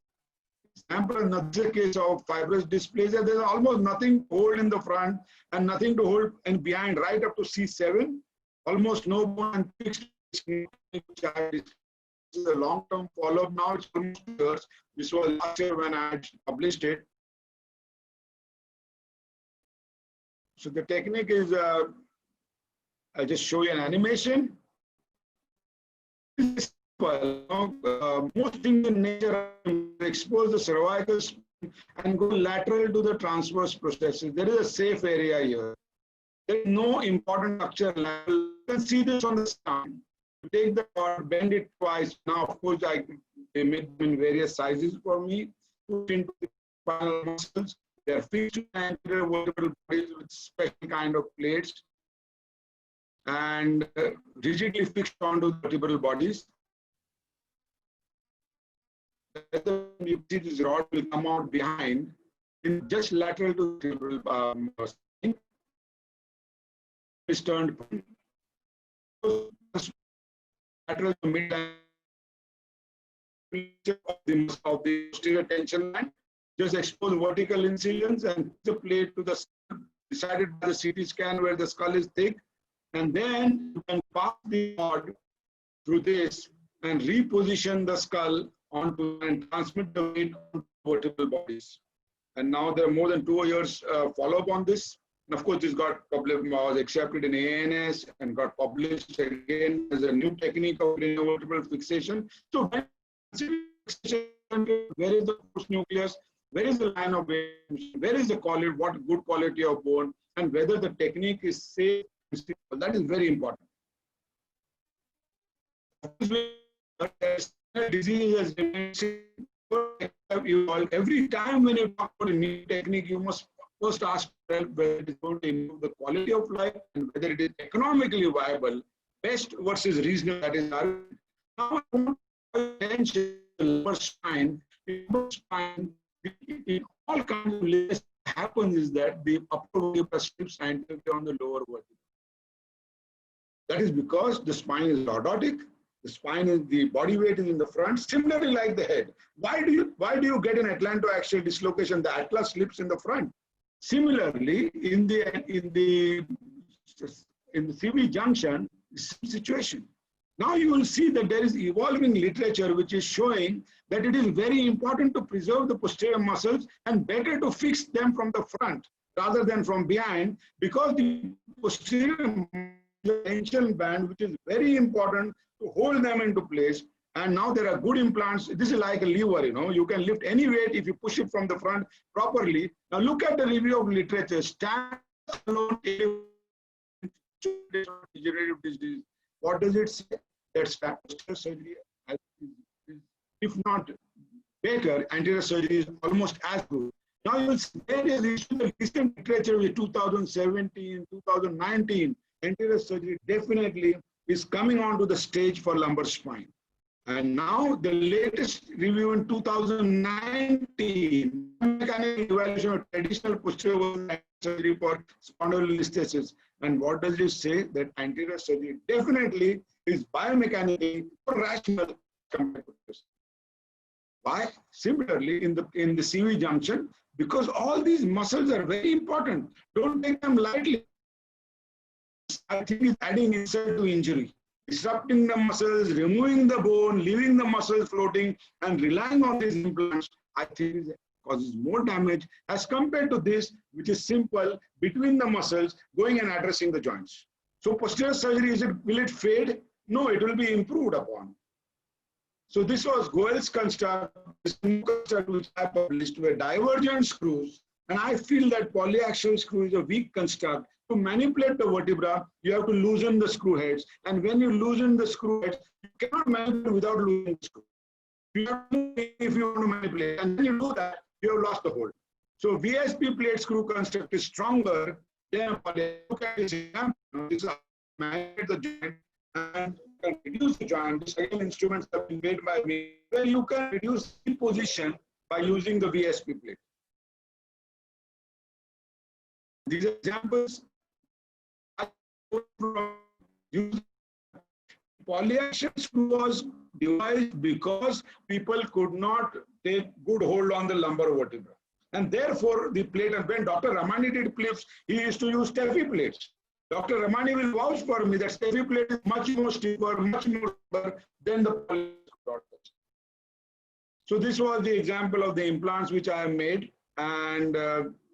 example, another case of fibrous dysplasia, there's almost nothing to hold in the front and nothing to hold and behind, right up to C7, almost no bone and fixed. This is a long-term follow-up now, it's 2 years. This was last year when I published it. So the technique is, I'll just show you an animation. Most things in nature expose the cervical spine and go lateral to the transverse processes. There is a safe area here. There is no important structure level. You can see this on the scan. Take the cord, bend it twice. Now, of course, they made them in various sizes for me. put into the spinal muscles. They are fixed to anterior vertebral bodies with special kind of plates and rigidly fixed onto the vertebral bodies. You see this rod will come out behind, in just lateral to the vertebral spine. Is turned lateral to mid of the posterior tension line. Just expose vertical incisions and the plate to the skull, decided by the CT scan where the skull is thick, and then you can pass the rod through this and reposition the skull onto and transmit the weight on vertebral bodies. And now there are more than 2 years follow-up on this. And of course, this was accepted in ANS and got published again as a new technique of vertebral fixation. So, where is the post nucleus? Where is the line of weight? Where is the quality? What good quality of bone? And whether the technique is safe. That is very important. Disease has every time when you talk about a new technique, you must first ask whether it is going to improve the quality of life and whether it is economically viable, best versus reasonable. That is our now spine. In all kinds of lists happens is that the upper vertebra slips anteriorly on the lower vertebra. That is because the spine is lordotic. The spine is the body weight is in the front. Similarly, like the head. Why do you get an Atlanto Axial Dislocation? The atlas slips in the front. Similarly, in the CV junction, same situation. Now you will see that there is evolving literature which is showing that it is very important to preserve the posterior muscles and better to fix them from the front rather than from behind, because the posterior tension band, which is very important to hold them into place. And now there are good implants. This is like a lever, you can lift any weight if you push it from the front properly. Now look at the review of literature. Standalone degenerative disease. What does it say? That posterior surgery, if not better, anterior surgery is almost as good. Now you will see there is recent literature with 2017, 2019, anterior surgery definitely is coming onto the stage for lumbar spine. And now the latest review in 2019, mechanical evaluation of traditional posterior surgery for spondylolisthesis. And what does it say? That anterior surgery definitely is biomechanically rational compared to this. Why? Similarly, in the CV junction, because all these muscles are very important. Don't take them lightly. I think it's adding insult to injury. Disrupting the muscles, removing the bone, leaving the muscles floating, and relying on these implants, I think it causes more damage as compared to this, which is simple, between the muscles, going and addressing the joints. So posterior surgery, will it fade? No, it will be improved upon. So this was Goel's construct, this new construct which I published, were divergent screws. And I feel that polyaxial screw is a weak construct. To manipulate the vertebra, you have to loosen the screw heads. And when you loosen the screw heads, you cannot manipulate without loosening the screw. If you want to manipulate, and then you do that, you have lost the hold. So VSP plate screw construct is stronger than a polyaxial. Look at this example. This is manipulate the joint and you can reduce the joint. These again instruments have been made by me, where you can reduce the position by using the VSP plate. These examples. Polyaxial screw was devised because people could not take good hold on the lumbar vertebra. And therefore, the plate, and when Dr. Ramani did plates, he used to use Steffi plates. Dr. Ramani will vouch for me that Steffi plate is much more stiffer, much more than the polyaxial. So this was the example of the implants which I have made. And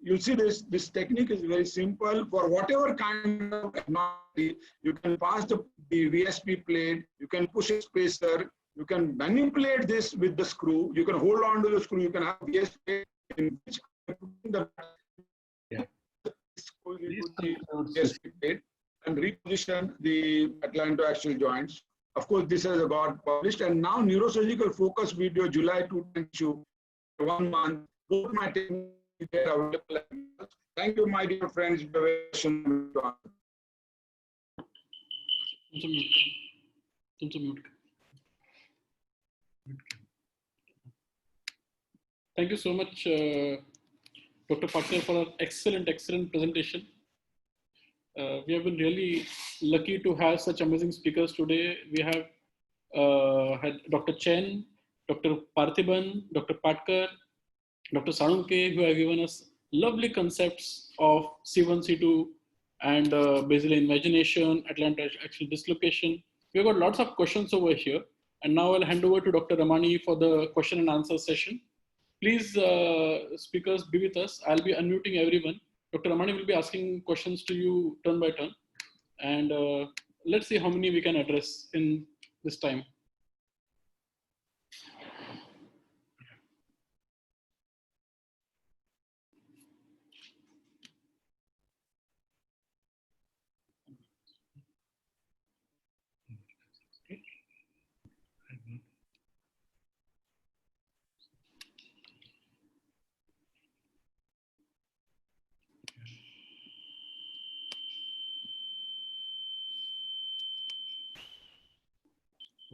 you'll see this technique is very simple. For whatever kind of technology, you can pass the VSP plate, you can push a spacer, you can manipulate this with the screw, you can hold on to the screw, you can have VSP in which the VSP plate and reposition the Atlanto axial joints. Of course, this has got published, and now neurosurgical focus video, July 2022. 1 month, both my techniques are available. Thank you, my dear friends. Thank you so much, Dr. Partner, for an excellent presentation. We have been really lucky to have such amazing speakers today. We have had Dr. Chen, Dr. Parthiban, Dr. Patkar, Dr. Sarunke, who have given us lovely concepts of C1, C2, and basal invagination, Atlanto Axial Dislocation. We've got lots of questions over here. And now I'll hand over to Dr. Ramani for the question and answer session. Please, speakers, be with us. I'll be unmuting everyone. Dr. Ramani will be asking questions to you turn by turn. And let's see how many we can address in this time.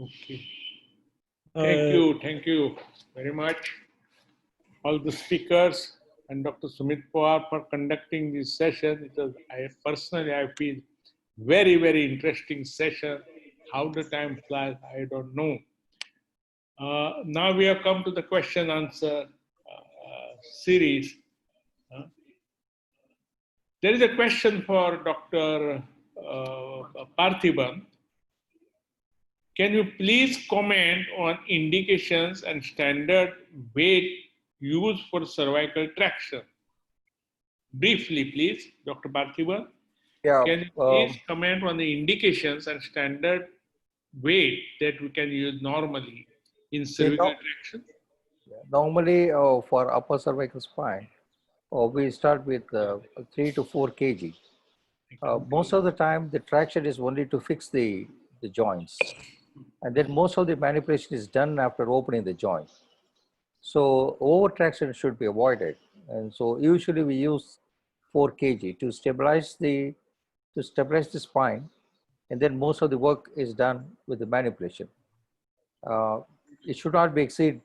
Okay. Uh, Thank you very much, all the speakers and Dr. Sumit Pawar for conducting this session. It was, I feel very interesting session. How the time flies, I don't know. Now we have come to the question answer series. There is a question for Dr. Parthiban. Can you please comment on indications and standard weight used for cervical traction? Briefly, please, Dr. Parthiban. Yeah. Can you please comment on the indications and standard weight that we can use normally in cervical traction? Normally, for upper cervical spine, we start with 3 to 4 kg. Most of the time, the traction is only to fix the joints. And then most of the manipulation is done after opening the joint. So over traction should be avoided. And so usually we use 4 kg to stabilize the spine. And then most of the work is done with the manipulation. It should not be exceed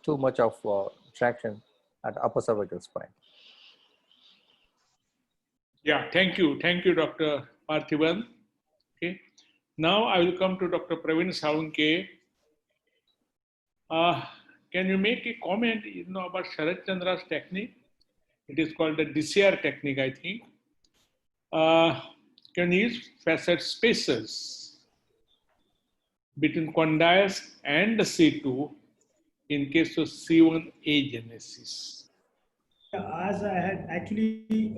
too much of traction at upper cervical spine. Yeah, thank you, Dr. Parthiban. Okay, now I will come to Dr. Praveen Sarunke. Can you make a comment, about Sharat Chandra's technique? It is called the DCR technique, I think. Can you use facet spaces between condyles and the C2 in case of C1A genesis? Yeah, as I had actually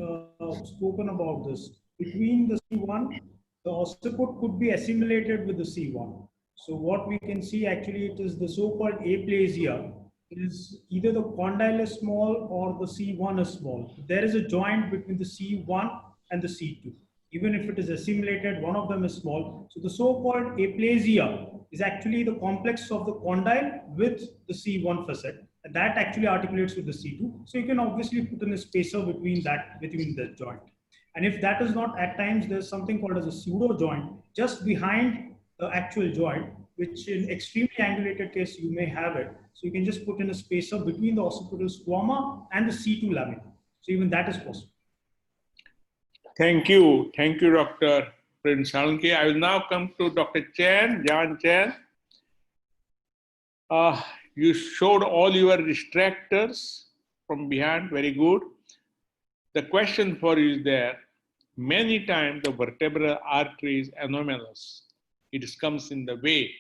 spoken about this, between the C1, the occiput could be assimilated with the C1. So what we can see actually, it is the so-called aplasia. It is either the condyle is small or the C1 is small. There is a joint between the C1 and the C2. Even if it is assimilated, one of them is small. So the so-called aplasia is actually the complex of the condyle with the C1 facet. And that actually articulates with the C2. So you can obviously put in a spacer between the joint. And if that is not, at times there's something called as a pseudo joint just behind the actual joint, which in extremely angulated case you may have it. So you can just put in a spacer between the occipital squama and the C2 lamina. So even that is possible. Thank you, Dr. Praveen Sarunke. I will now come to Dr. John Chen. You showed all your distractors from behind, very good. The question for you is there, many times the vertebral artery is anomalous. It comes in the way.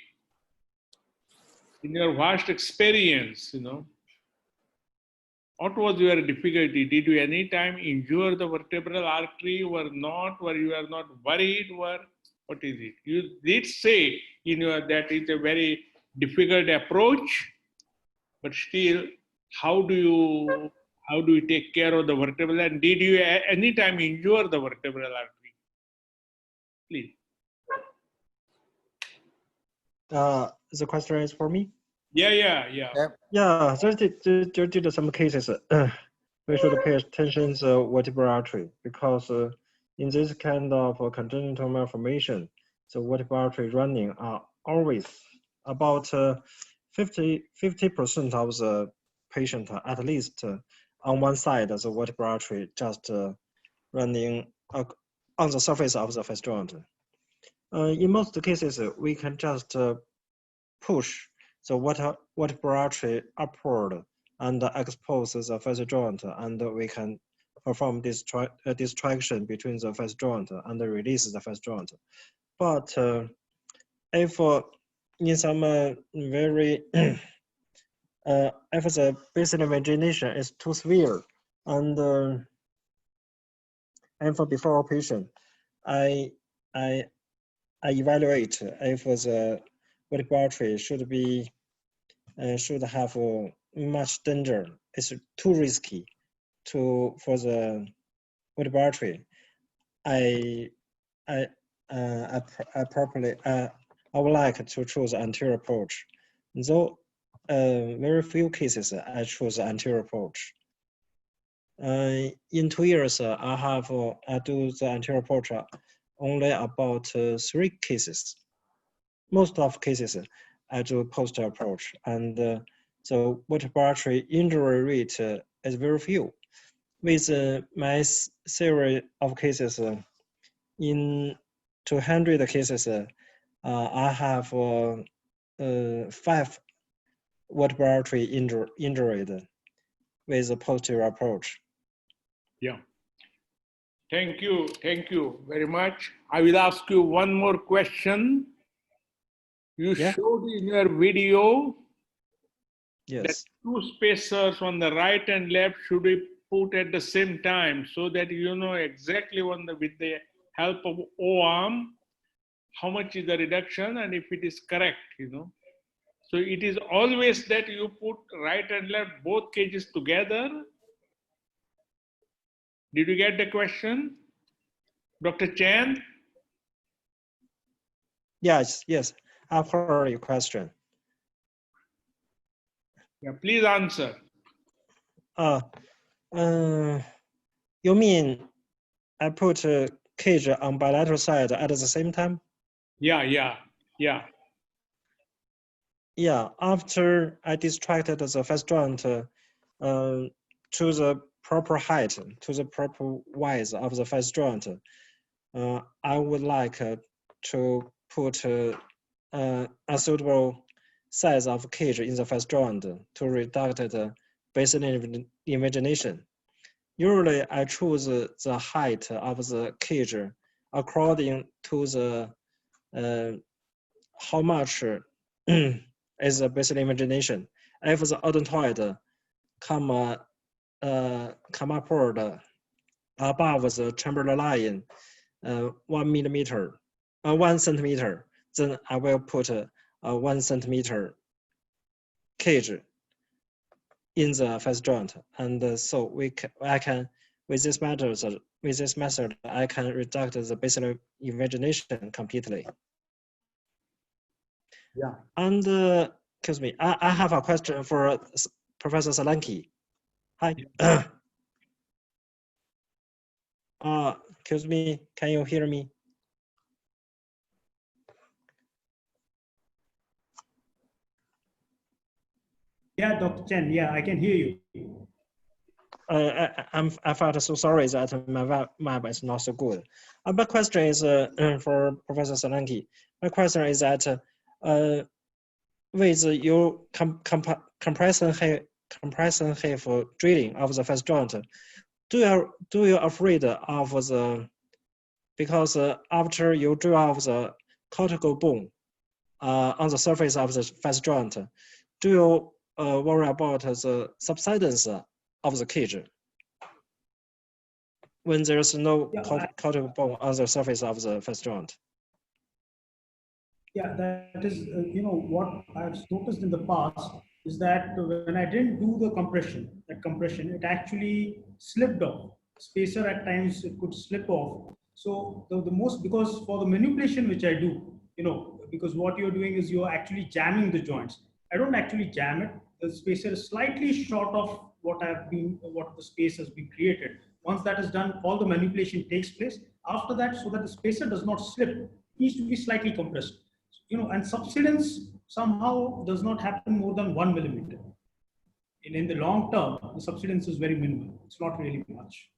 In your vast experience, what was your difficulty? Did you any time injure the vertebral artery or not? Or you are not worried? Or what is it? You did say that it's a very difficult approach, but still, how do you take care of the vertebral? And did you any time injure the vertebral artery? Please. The question is for me? Yeah. Yeah, there did some cases. We should pay attention to vertebral artery because in this kind of congenital malformation, the vertebral artery running are always about 50% of the patient at least on one side of the vertebral artery just running on the surface of the face joint. In most cases, we can just push the vertebral artery upward and expose the face joint, and we can perform this distraction between the face joint and release the face joint. But if in some very if the basic imagination is too severe, and for before operation, I evaluate if the vertebral artery should have much danger. It's too risky for the vertebral artery. I would like to choose anterior approach. Though very few cases I choose anterior approach. In 2 years, I do the anterior approach only about 3 cases. Most of cases I do posterior approach, and the vertebral artery injury rate is very few. With my series of cases, in 200 cases, I have 5 vertebral artery injured with a posterior approach. Yeah. Thank you very much. I will ask you one more question. You showed in your video that 2 spacers on the right and left should be put at the same time so that you know exactly with the help of O-arm how much is the reduction and if it is correct, you know. So it is always that you put right and left both cages together. Did you get the question, Dr. Chan? Yes, I've heard your question. Yeah, please answer. You mean I put a cage on bilateral side at the same time? Yeah. Yeah, after I distracted the face joint to the proper height, to the proper width of the face joint, I would like to put a suitable size of cage in the face joint to reduce the baseline imagination. Usually, I choose the height of the cage according to the how much is the baseline imagination. If the odontoid come upward above the chamber line 1 centimeter, then I will put a 1 centimeter cage in the face joint, and so I can with this method I can reduce the baseline imagination completely. Yeah. And excuse me, I have a question for Professor Solanki. Hi. Excuse me, can you hear me? Yeah, Dr. Chen, yeah, I can hear you. I felt so sorry that my web is not so good. My question is for Professor Solanki. My question is that with your compression hip drilling of the face joint, do you afraid of the, because after you drill off the cortical bone on the surface of the face joint, do you worry about the subsidence of the cage when there's no cortical bone on the surface of the face joint? Yeah, that is, what I've noticed in the past is that when I didn't do the compression, it actually slipped off. Spacer at times it could slip off. So the most, because for the manipulation which I do, because what you're doing is you're actually jamming the joints. I don't actually jam it. The spacer is slightly short of what the space has been created. Once that is done, all the manipulation takes place. After that, so that the spacer does not slip, it needs to be slightly compressed. And subsidence somehow does not happen more than 1 millimeter. In the long term, the subsidence is very minimal. It's not really much.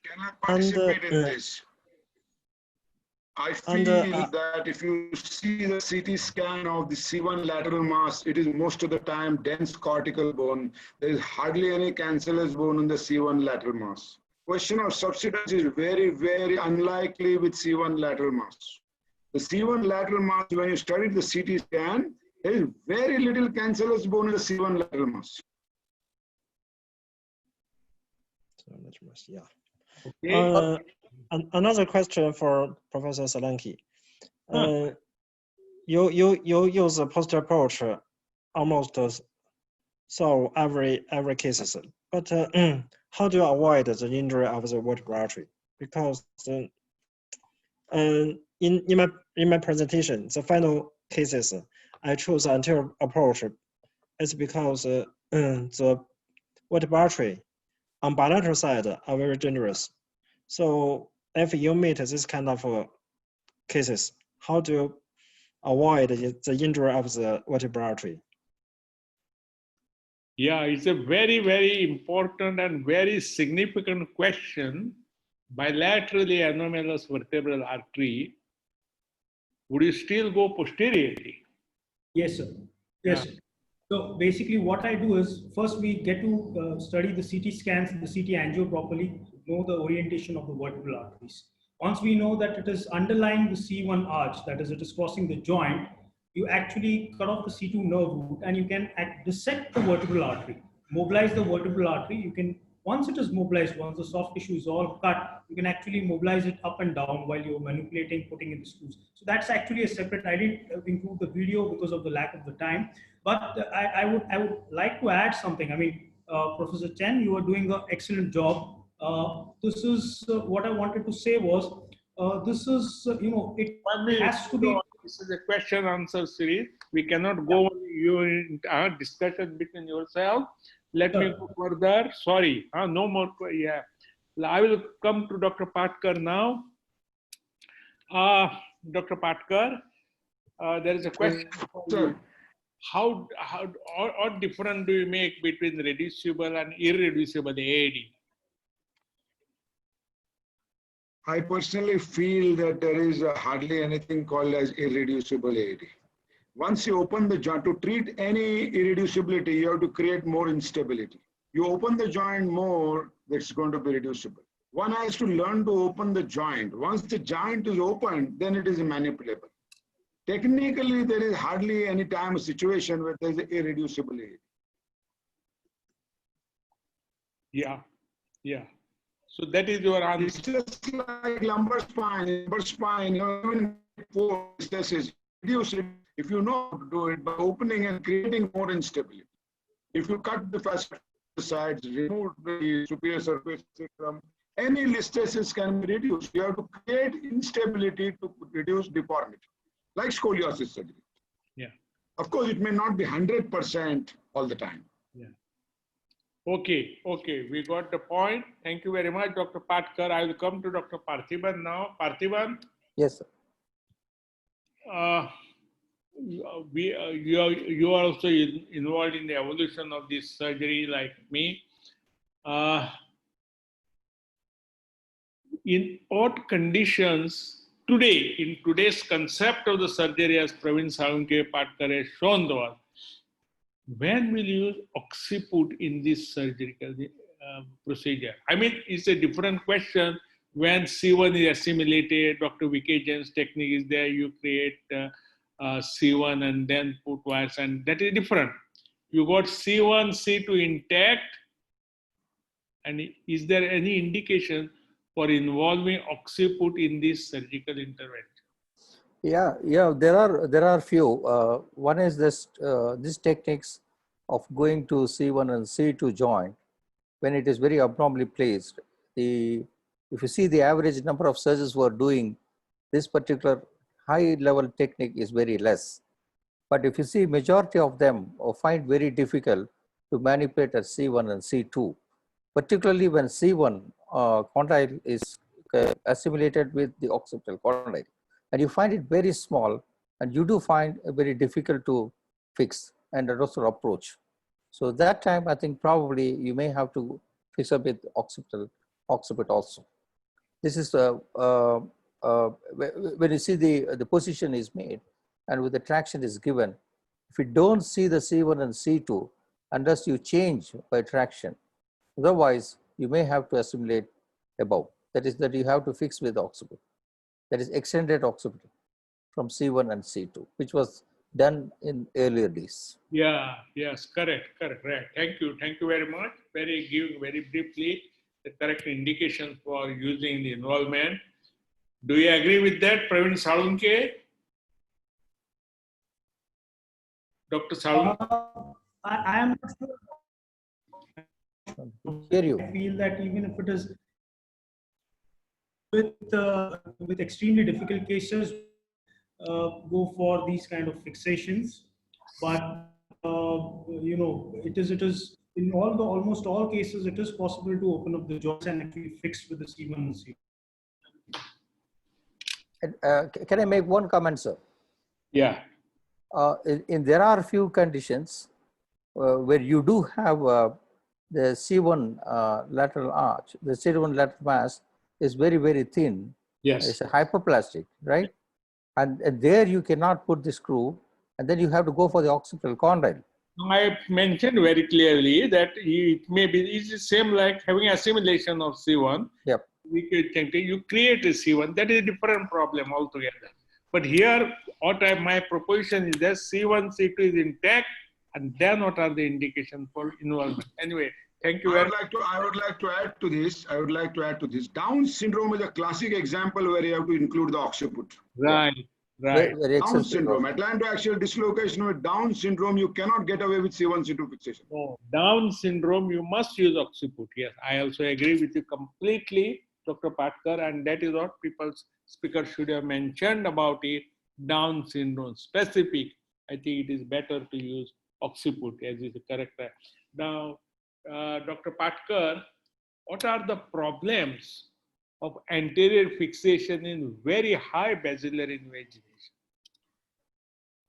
Can I participate in this? I feel that if you see the CT scan of the C1 lateral mass, it is most of the time dense cortical bone. There is hardly any cancellous bone in the C1 lateral mass. Question of subsidence is very, very unlikely with C1 lateral mass. The C1 lateral mass, when you study the CT scan, there is very little cancellous bone in the C1 lateral mass. Yeah. Okay. Another question for Professor Solanki. You use a post approach almost solve every cases, but how do you avoid the injury of the vertebral artery? Because in my presentation, the final cases I chose anterior approach. It's because the vertebral artery on bilateral side are very generous. So if you meet this kind of cases, how do you avoid the injury of the vertebral artery? Yeah, it's a very, very important and very significant question. Bilaterally anomalous vertebral artery, would you still go posteriorly? Yes, sir. Yes, sir. So basically what I do is, first we get to study the CT scans and the CT angio properly, know the orientation of the vertebral arteries. Once we know that it is underlying the C1 arch, that is, it is crossing the joint, you actually cut off the C2 nerve root and you can dissect the vertebral artery, mobilize the vertebral artery. You can, once it is mobilized, once the soft tissue is all cut, you can actually mobilize it up and down while you're manipulating, putting in the screws. So that's actually a separate, I didn't include the video because of the lack of the time, but I would like to add something. I mean, Professor Chen, you are doing an excellent job. This is what I wanted to say was, this is, it has to be. This is a question answer series. We cannot go on your discussion between yourself. Let me go further. Sorry, no more. Yeah, I will come to Dr. Patkar now. Dr. Patkar, there is a question for you. How what difference do you make between reducible and irreducible AAD? I personally feel that there is hardly anything called as irreducible AAD. Once you open the joint, to treat any irreducibility, you have to create more instability. You open the joint more, that's going to be reducible. One has to learn to open the joint. Once the joint is opened, then it is manipulable. Technically, there is hardly any time a situation where there is an irreducible AAD. Yeah, yeah. So that is your answer. It's just like lumbar spine, even four stresses, reduce it if you know how to do it by opening and creating more instability. If you cut the fascial sides, remove the superior surface from any stresses can be reduced. You have to create instability to reduce deformity, like scoliosis surgery. Yeah. Of course, it may not be 100% all the time. Yeah. Okay, we got the point. Thank you very much, Dr. Patkar. I will come to Dr. Parthiban now. Parthiban? Yes, sir. You are also involved in the evolution of this surgery like me. In what conditions today, in today's concept of the surgery, as Praveen Salunkhe Patkar has shown to us, when will you use occiput in this surgical procedure? I mean, it's a different question when C1 is assimilated, Dr. V.K. Jain's technique is there, you create C1 and then put wires, and that is different. You got C1, C2 intact, and is there any indication for involving occiput in this surgical intervention? Yeah, there are few. One is these techniques of going to C1 and C2 joint when it is very abnormally placed. If you see the average number of surgeons who are doing this particular high level technique is very less. But if you see majority of them find very difficult to manipulate at C1 and C2, particularly when C1 condyle is assimilated with the occipital condyle. And you find it very small, and you do find it very difficult to fix and also approach. So that time, I think probably you may have to fix up with occipit also. This is when you see the position is made and with the traction is given. If you don't see the C1 and C2, unless you change by traction, otherwise you may have to assimilate above. That is that you have to fix with occiput. That is extended occipital from C1 and C2, which was done in earlier days. Yeah, yes, correct, right. Thank you very much. Giving very briefly the correct indication for using the involvement. Do you agree with that, Praveen Salunke? Dr. Salunke? I am not sure. Hear you. I feel that even if it is with extremely difficult cases, go for these kind of fixations, but you know, it is in almost all cases it is possible to open up the joints and actually fix with the C1 and C2. Can I make one comment, sir? Yeah. There are a few conditions where you do have the C1 lateral arch, the C1 lateral mass is very, very thin. Yes. It's a hyperplastic, right? And there you cannot put the screw, and then you have to go for the occipital condyle. I mentioned very clearly that it may be, it's the same like having assimilation of C1. Yep. You create a C1, that is a different problem altogether. But here, my proposition is that C1, C2 is intact, and then what are the indications for involvement? Anyway, thank you. I would like to add to this. Down syndrome is a classic example where you have to include the occiput. Right. Very Down syndrome, Atlanto Axial Dislocation with Down syndrome, you cannot get away with C1, C2 fixation. No, Down syndrome, you must use occiput. Yes, I also agree with you completely, Dr. Patkar, and that is what speakers should have mentioned about it. Down syndrome specific, I think it is better to use occiput as is the correct. Now, Dr. Patkar, what are the problems of anterior fixation in very high basilar invagination?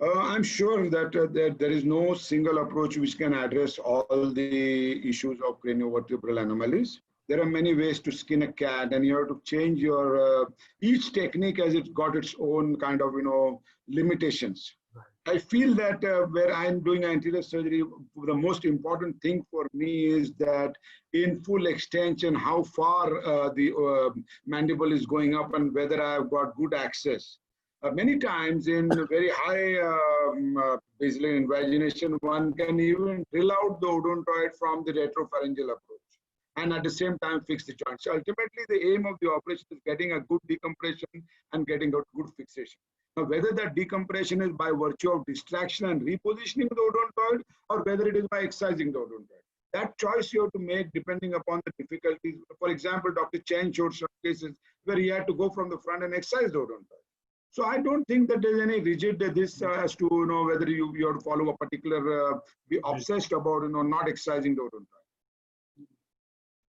I'm sure that there is no single approach which can address all the issues of craniovertebral anomalies. There are many ways to skin a cat, and you have to change your each technique as it's got its own kind of limitations. I feel that where I'm doing anterior surgery, the most important thing for me is that in full extension, how far the mandible is going up and whether I've got good access. Many times in very high basilar invagination, one can even drill out the odontoid from the retropharyngeal approach and at the same time fix the joint. So ultimately, the aim of the operation is getting a good decompression and getting a good fixation. Now, whether that decompression is by virtue of distraction and repositioning the odontoid or whether it is by excising the odontoid. That choice you have to make depending upon the difficulties. For example, Dr. Chen showed some cases where he had to go from the front and excise the odontoid. So I don't think that there's any rigid this as to whether you have to follow a particular, be obsessed about not excising the odontoid.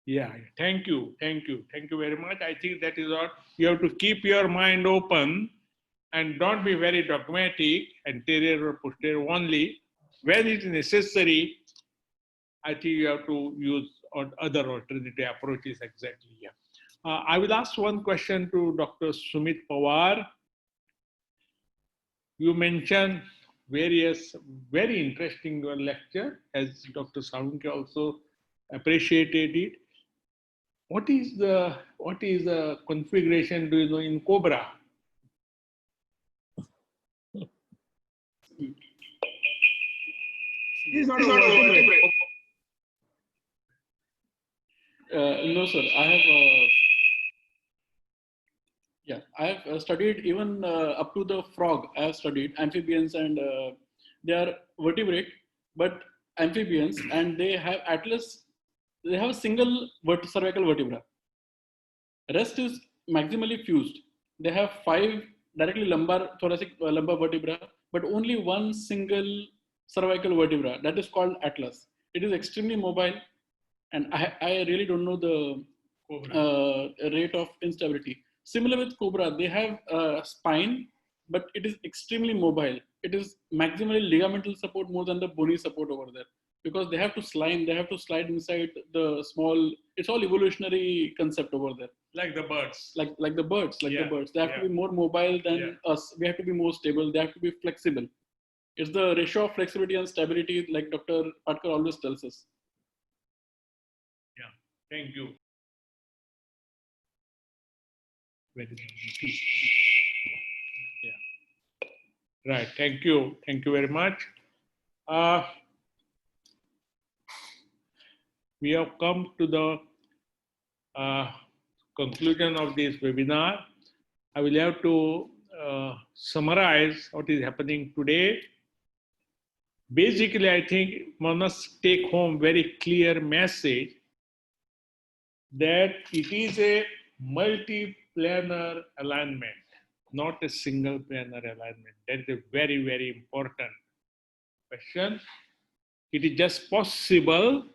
Yeah, thank you very much. I think that is what you have to keep your mind open and don't be very dogmatic, anterior or posterior only. When it is necessary, I think you have to use other alternative approaches exactly. Yeah. I will ask one question to Dr. Sumit Pawar. You mentioned various very interesting lecture, as Dr. Salunke also appreciated it. What is the configuration, do you know, in Cobra? He's not a vertebrae. No, sir. I have studied even up to the frog. I have studied amphibians, and they are vertebrate, but amphibians, and they have atlas. They have a single cervical vertebra. Rest is maximally fused. They have 5 directly lumbar, thoracic lumbar vertebra, but only one single cervical vertebra that is called atlas. It is extremely mobile, and I really don't know the rate of instability. Similar with cobra, they have a spine, but it is extremely mobile. It is maximally ligamental support more than the bony support over there, because they have to slide inside the small. It's all evolutionary concept over there. Like the birds. Like the birds, Yeah, the birds. They have yeah. to be more mobile than Yeah. us. We have to be more stable. They have to be flexible. It's the ratio of flexibility and stability, like Dr. Patkar always tells us. Yeah, thank you. Very nice. Yeah. Right, thank you. Thank you very much. We have come to the conclusion of this webinar. I will have to summarize what is happening today. Basically, I think one must take home very clear message that it is a multi-planar alignment, not a single planar alignment. That is a very, very important question. It is just possible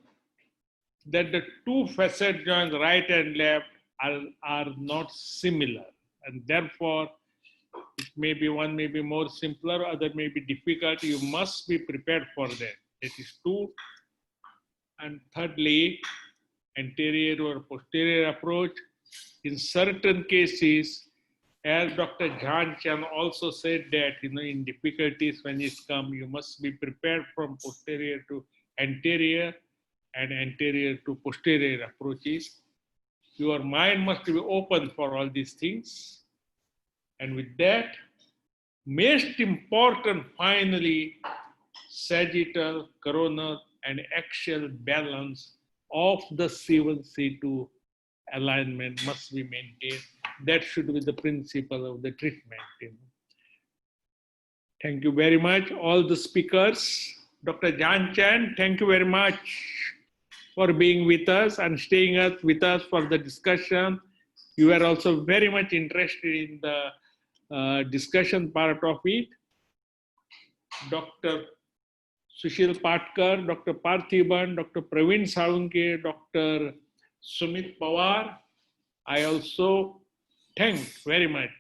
that the two facet joints, right and left, are not similar, and therefore it may be one may be more simpler, other may be difficult. You must be prepared for that. That is two. And thirdly, anterior or posterior approach. In certain cases, as Dr. JUNCTION also said that, in difficulties when it comes, you must be prepared from posterior to anterior and anterior to posterior approaches. Your mind must be open for all these things. And with that, most important, finally, sagittal, coronal, and axial balance of the C1, C2 alignment must be maintained. That should be the principle of the treatment. Thank you very much, all the speakers. Dr. JUNCTION, thank you very much for being with us and staying with us for the discussion. You are also very much interested in the discussion part of it. Dr. Sushil Patkar, Dr. Parthiban, Dr. Praveen Salunke, Dr. Sumit Pawar. I also thank very much.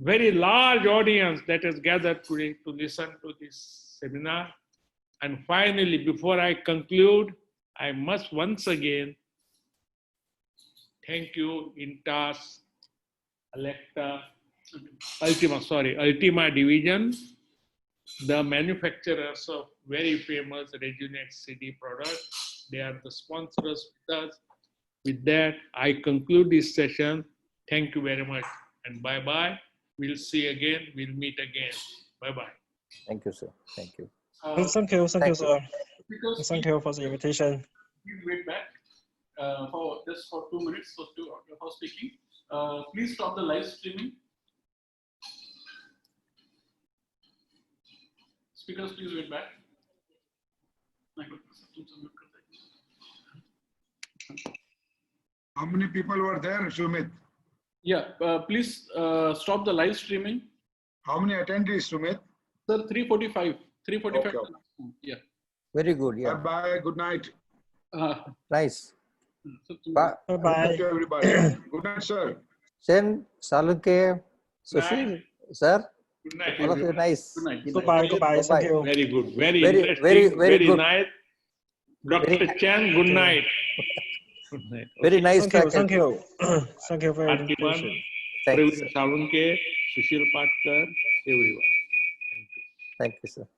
Very large audience that has gathered today to listen to this seminar. And finally, before I conclude, I must once again thank you, Intas, Alecta, Ultima Division, the manufacturers of very famous Rejuvenate CD products. They are the sponsors with us. With that, I conclude this session. Thank you very much and bye-bye. We'll see again. We'll meet again. Bye-bye. Thank you, sir. Thank you. Thank you, sir. Because Thank you for the invitation. please wait back for 2 minutes for speaking. Please stop the live streaming. Speakers, please wait back. How many people were there, Sumit? Yeah, please stop the live streaming. How many attendees, Sumit? Sir, 3:45. 3:45. Okay. Yeah. Very good. Yeah. Bye-bye. Good night. Nice. Bye bye. Thank you, everybody. Good night, sir. Sen, Salunke, Sushil, sir. Good night. All of you everyone. nice. Good night. Goodbye. Goodbye. Thank you. Very good. Very Very, interesting. very good. nice. Dr. Chan, good night. Good night. Very nice. Thank you. faculty. Thank you. Thank you for your Parthiban, invitation. Thank you, Praveen sir. Salunke, Sushil Patkar, everyone. Thank you. Thank you, sir.